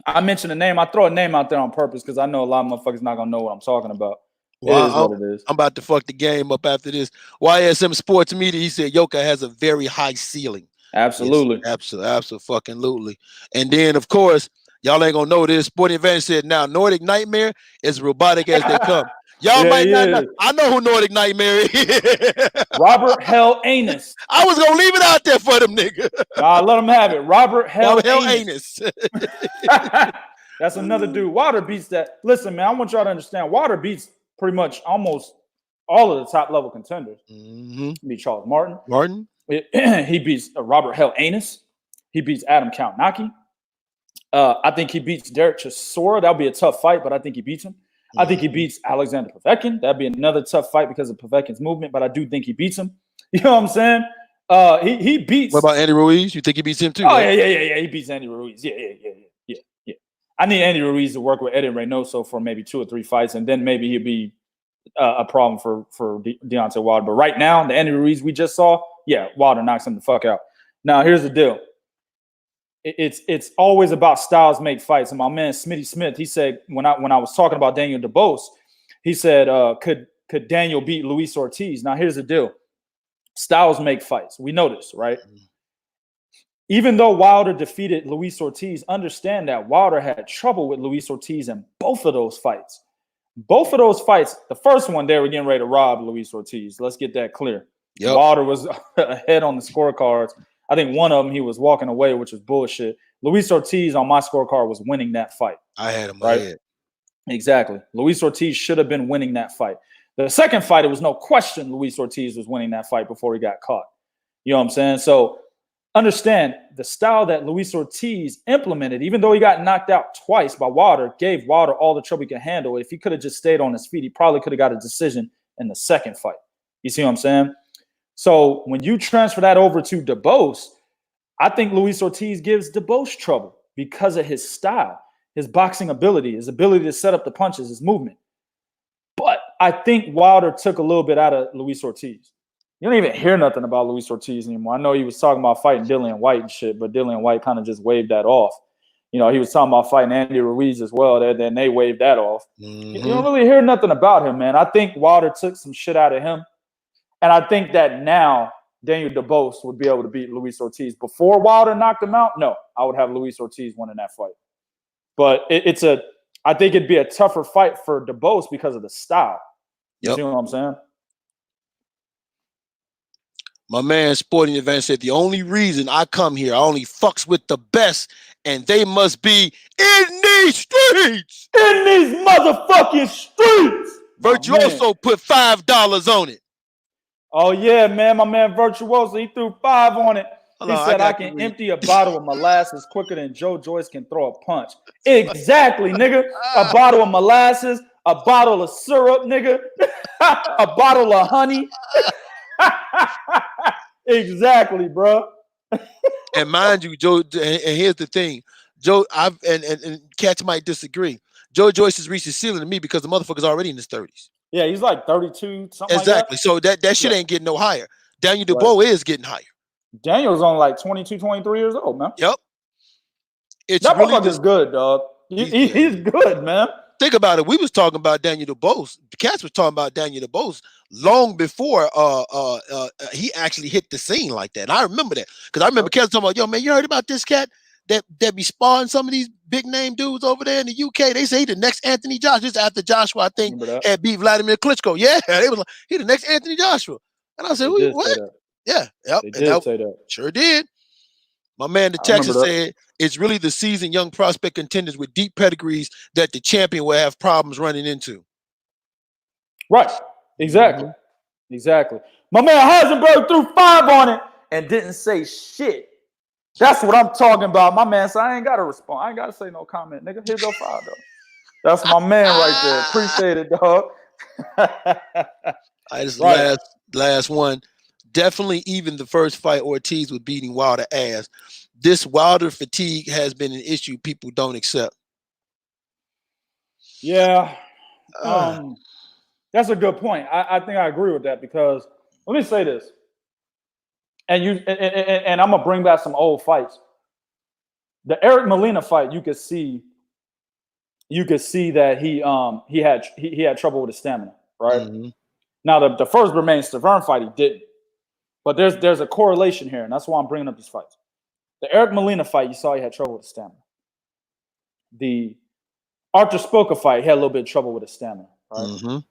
I mentioned a name. I throw a name out there on purpose because I know a lot of motherfuckers not gonna know what I'm talking about. Well, it is what it is. I'm about to fuck the game up after this. YSM Sports Media, he said Yoka has a very high ceiling. Absolutely. Absolutely. And then, of course, y'all ain't gonna know this. Sporting Advantage said now Nordic Nightmare is robotic as they come. Y'all might not know. I know who Nordic Nightmare is. Robert Hell Anus. I was gonna leave it out there for them, nigga. Nah, let them have it. Robert Hell Anus. That's another dude. Wilder beats that. Listen, man, I want y'all to understand. Wilder beats pretty much almost all of the top level contenders. He beats Charles Martin. He beats Robert Hell Anus. He beats Adam Kownacki. I think he beats Derek Chisora. That'll be a tough fight, but I think he beats him. I think he beats Alexander Povetkin. That'd be another tough fight because of Povetkin's movement, but I do think he beats him. You know what I'm saying? He beats. What about Andy Ruiz? You think he beats him too? Oh, right? Yeah. He beats Andy Ruiz. Yeah. I need Andy Ruiz to work with Eddy Reynoso for maybe 2 or 3 fights, and then maybe he'll be a problem for Deontay Wilder. But right now, the Andy Ruiz we just saw, Wilder knocks him the fuck out. Now, here's the deal. It's always about styles make fights. And my man Smitty Smith, he said when I was talking about Daniel Dubois, he said, could Daniel beat Luis Ortiz? Now here's the deal. Styles make fights. We know this, right? Even though Wilder defeated Luis Ortiz, understand that Wilder had trouble with Luis Ortiz in both of those fights. Both of those fights, the first one, they were getting ready to rob Luis Ortiz. Let's get that clear. Yep. Wilder was ahead on the scorecards. I think one of them he was walking away, which was bullshit. Luis Ortiz on my scorecard was winning that fight. I had him right. Ahead. Exactly. Luis Ortiz should have been winning that fight. The second fight, it was no question Luis Ortiz was winning that fight before he got caught. You know what I'm saying? So understand the style that Luis Ortiz implemented, even though he got knocked out twice by Wilder, gave Wilder all the trouble he could handle. If he could have just stayed on his feet, he probably could have got a decision in the second fight. You see what I'm saying? So when you transfer that over to Dubois, I think Luis Ortiz gives Dubois trouble because of his style. his boxing ability, his ability to set up the punches, his movement. But I think Wilder took a little bit out of Luis Ortiz. You don't even hear nothing about Luis Ortiz anymore. I know he was talking about fighting Dillian White and shit, but Dillian White kind of just waved that off. You know, he was talking about fighting Andy Ruiz as well. Then they waved that off. You don't really hear nothing about him, man. I think Wilder took some shit out of him. And I think that now Daniel Dubois would be able to beat Luis Ortiz. Before Wilder knocked him out, no, I would have Luis Ortiz winning that fight. But I think it'd be a tougher fight for Dubois because of the style. You see what I'm saying? My man Sporting Event said, the only reason I come here, I only fucks with the best, and they must be in these streets. In these motherfucking streets. Virtuoso put $5 on it. Oh, yeah, man. My man Virtuoso, he threw 5 on it. He said, I can empty a bottle of molasses quicker than Joe Joyce can throw a punch. Exactly, nigga. A bottle of molasses, a bottle of syrup, nigga. A bottle of honey. Exactly, bro. And mind you, Joe, and here's the thing, Joe, and cats might disagree. Joe Joyce has reached his ceiling to me because the motherfucker's already in his 30s. Yeah, he's like 32, something exactly. Like that. So that shit ain't getting no higher. Daniel Dubois is getting higher. Daniel's on like 22, 23 years old, man. Yep. That motherfucker's good, dog. He's good, man. Think about it. We was talking about Daniel Dubois. The cats was talking about Daniel Dubois long before he actually hit the scene like that. And I remember that because I remember cats talking about, yo, man, you heard about this cat that be sparring some of these big name dudes over there in the UK? They say he the next Anthony Joshua. Just after Joshua, I think, had beat Vladimir Klitschko. Yeah, they was like, he the next Anthony Joshua. And I said, what? Yeah, yep. They did say that. Sure did. My man, the Texas said, it's really the seasoned young prospect contenders with deep pedigrees that the champion will have problems running into. Right. Exactly. Exactly. My man Heisenberg threw 5 on it and didn't say shit. That's what I'm talking about. My man said, I ain't got to respond. I ain't got to say no comment, nigga. Here's your 5, though. That's my man right there. Appreciate it, dog. This last one. Definitely even the first fight, Ortiz was beating Wilder ass. This Wilder fatigue has been an issue people don't accept. Yeah. That's a good point. I think I agree with that because let me say this. And I'm gonna bring back some old fights. The Eric Molina fight, you could see that he had trouble with his stamina, right? Mm-hmm. Now the first Bermane-Stiverne fight, he didn't. But there's a correlation here, and that's why I'm bringing up these fights. The Eric Molina fight, you saw he had trouble with his stamina. The Arthur Spoka fight, he had a little bit of trouble with his stamina, right?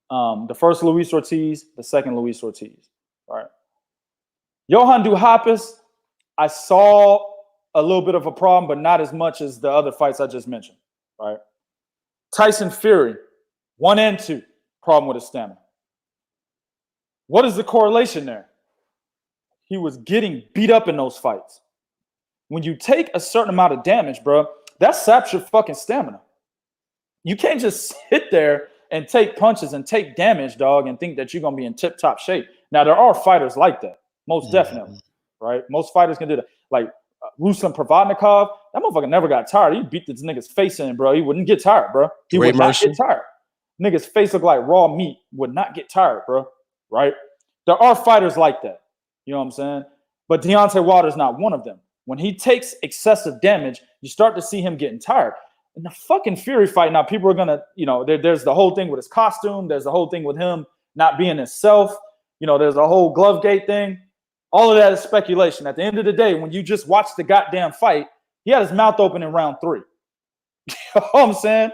Mm-hmm. The first Luis Ortiz, the second Luis Ortiz, right? Johan Duhaupas, I saw a little bit of a problem, but not as much as the other fights I just mentioned, right? Tyson Fury, 1 and 2, problem with his stamina. What is the correlation there? He was getting beat up in those fights. When you take a certain amount of damage, bro, that saps your fucking stamina. You can't just sit there and take punches and take damage, dog, and think that you're going to be in tip-top shape. Now, there are fighters like that, most definitely, right? Most fighters can do that. Like Ruslan Provodnikov, that motherfucker never got tired. He beat this nigga's face in, bro. He wouldn't get tired, bro. He would not get tired. Nigga's face looked like raw meat, would not get tired, bro. Right? There are fighters like that. You know what I'm saying? But Deontay Wilder's not one of them. When he takes excessive damage, you start to see him getting tired. In the fucking Fury fight, now people are going to, there's the whole thing with his costume. There's the whole thing with him not being himself. There's a whole glove gate thing. All of that is speculation. At the end of the day, when you just watch the goddamn fight, he had his mouth open in round 3. You know what I'm saying?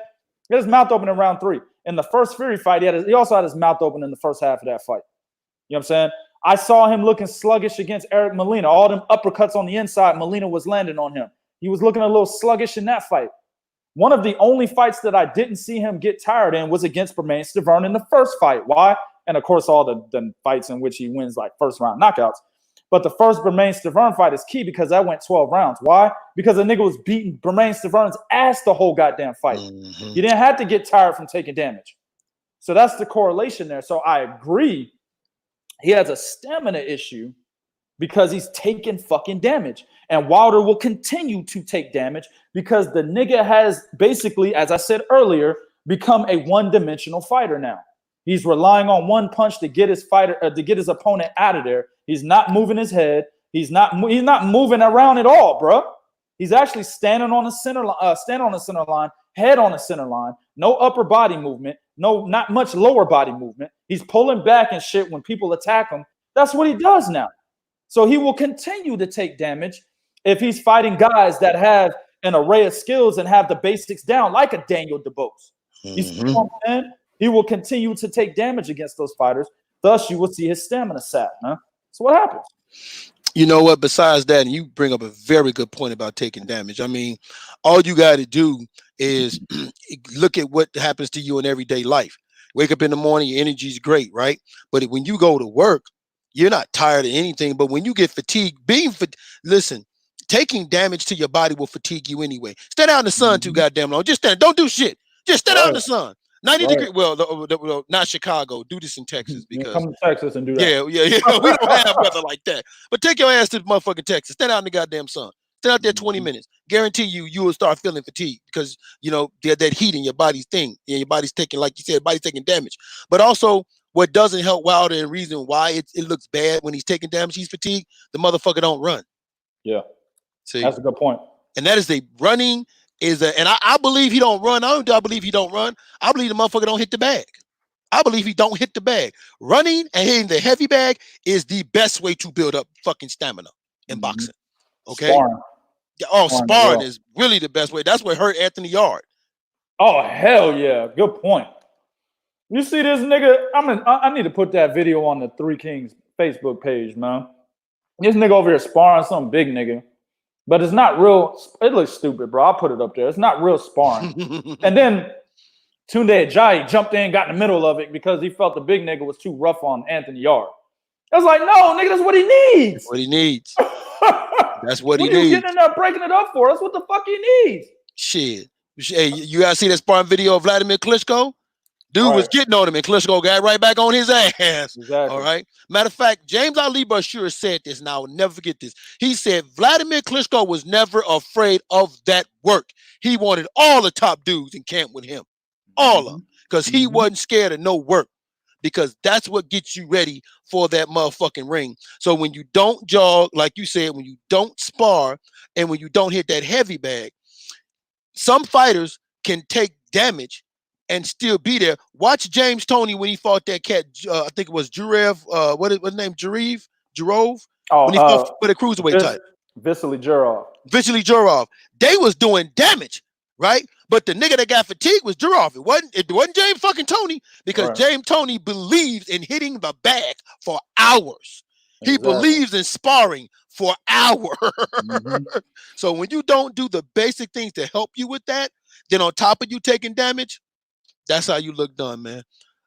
He had his mouth open in round 3. In the first Fury fight, he also had his mouth open in the first half of that fight. You know what I'm saying? I saw him looking sluggish against Eric Molina. All them uppercuts on the inside, Molina was landing on him. He was looking a little sluggish in that fight. One of the only fights that I didn't see him get tired in was against Bermane-Stiverne in the first fight. Why? And of course, all the fights in which he wins like first round knockouts. But the first Bermane-Stiverne fight is key because that went 12 rounds. Why? Because the nigga was beating Bermane-Stiverne's ass the whole goddamn fight. Mm-hmm. You didn't have to get tired from taking damage. So that's the correlation there. So I agree. He has a stamina issue, because he's taking fucking damage. And Wilder will continue to take damage because the nigga has basically, as I said earlier, become a one-dimensional fighter now. He's relying on one punch to get his opponent out of there. He's not moving his head. He's not moving around at all, bro. He's actually standing on the center line, head on the center line, no upper body movement, not much lower body movement. He's pulling back and shit when people attack him. That's what he does now. So he will continue to take damage if he's fighting guys that have an array of skills and have the basics down, like a Daniel Dubois. He's strong, man. He will continue to take damage against those fighters. Thus, you will see his stamina sap, man. So what happens? You know what? Besides that, and you bring up a very good point about taking damage. I mean, all you got to do is look at what happens to you in everyday life. Wake up in the morning, your energy is great, right? But when you go to work, you're not tired of anything. But when you get fatigued, listen, taking damage to your body will fatigue you anyway. Stand out in the sun too goddamn long. Just stand. Don't do shit. Just stand out in the sun. 90 degrees. Well, not Chicago. Do this in Texas because come to Texas and do that. Yeah. We don't have weather like that. But take your ass to motherfucking Texas. Stand out in the goddamn sun. Stand out there 20 minutes. Guarantee you will start feeling fatigued because that heat in your body's thing. Yeah, your body's taking, like you said, body's taking damage. But also, what doesn't help Wilder and reason why it looks bad when he's taking damage, he's fatigued. The motherfucker don't run. Yeah, see, that's a good point. And that is running. And I believe he don't run. I believe he don't run. I believe the motherfucker don't hit the bag. I believe he don't hit the bag. Running and hitting the heavy bag is the best way to build up fucking stamina in boxing. Okay. Sparring is really the best way. That's what hurt Anthony Yard. Oh, hell yeah. Good point. You see this nigga? I need to put that video on the Three Kings Facebook page, man. This nigga over here sparring some big nigga. But it's not real. It looks stupid, bro. I'll put it up there. It's not real sparring. And then Tunde Ajayi jumped in, got in the middle of it because he felt the big nigga was too rough on Anthony Yard. I was like, no, nigga, that's what he needs. What he needs. That's what he needs. What are you getting in there breaking it up for? That's what the fuck he needs. Shit. Hey, you gotta see that sparring video of Vladimir Klitschko? Dude was getting on him, and Klitschko got right back on his ass. Exactly. All right. Matter of fact, James Ali Bashir said this, and I will never forget this. He said Vladimir Klitschko was never afraid of that work. He wanted all the top dudes in camp with him, all of them, because he wasn't scared of no work. Because that's what gets you ready for that motherfucking ring. So when you don't jog, like you said, when you don't spar, and when you don't hit that heavy bag, some fighters can take damage and still be there. Watch James Toney when he fought that cat. I think it was Jurev. What's his name? Jarov. Oh, when he fought for the cruiserweight title. Vasily Jurov. Vasily Jurov. They was doing damage, right? But the nigga that got fatigued was Jurov. It wasn't James fucking Toney because James Toney believes in hitting the bag for hours. Exactly. He believes in sparring for hours. So when you don't do the basic things to help you with that, then on top of you taking damage, that's how you look done, man.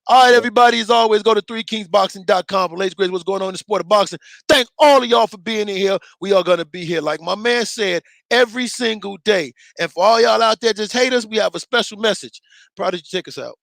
All right, everybody, as always, go to 3kingsboxing.com for latest grades, what's going on in the sport of boxing. Thank all of y'all for being in here. We are going to be here, like my man said, every single day. And for all y'all out there just hate us, we have a special message. Prodigy, take us out.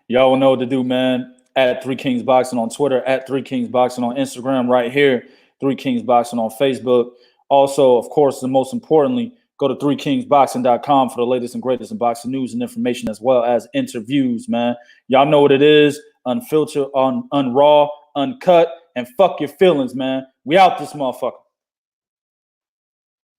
Y'all will know what to do, man. At 3 Kings Boxing on Twitter, at 3 Kings Boxing on Instagram, right here, 3 Kings Boxing on Facebook. Also, of course, and most importantly, go to 3kingsboxing.com for the latest and greatest in boxing news and information, as well as interviews, man. Y'all know what it is. Unfiltered, unraw, uncut, and fuck your feelings, man. We out this motherfucker.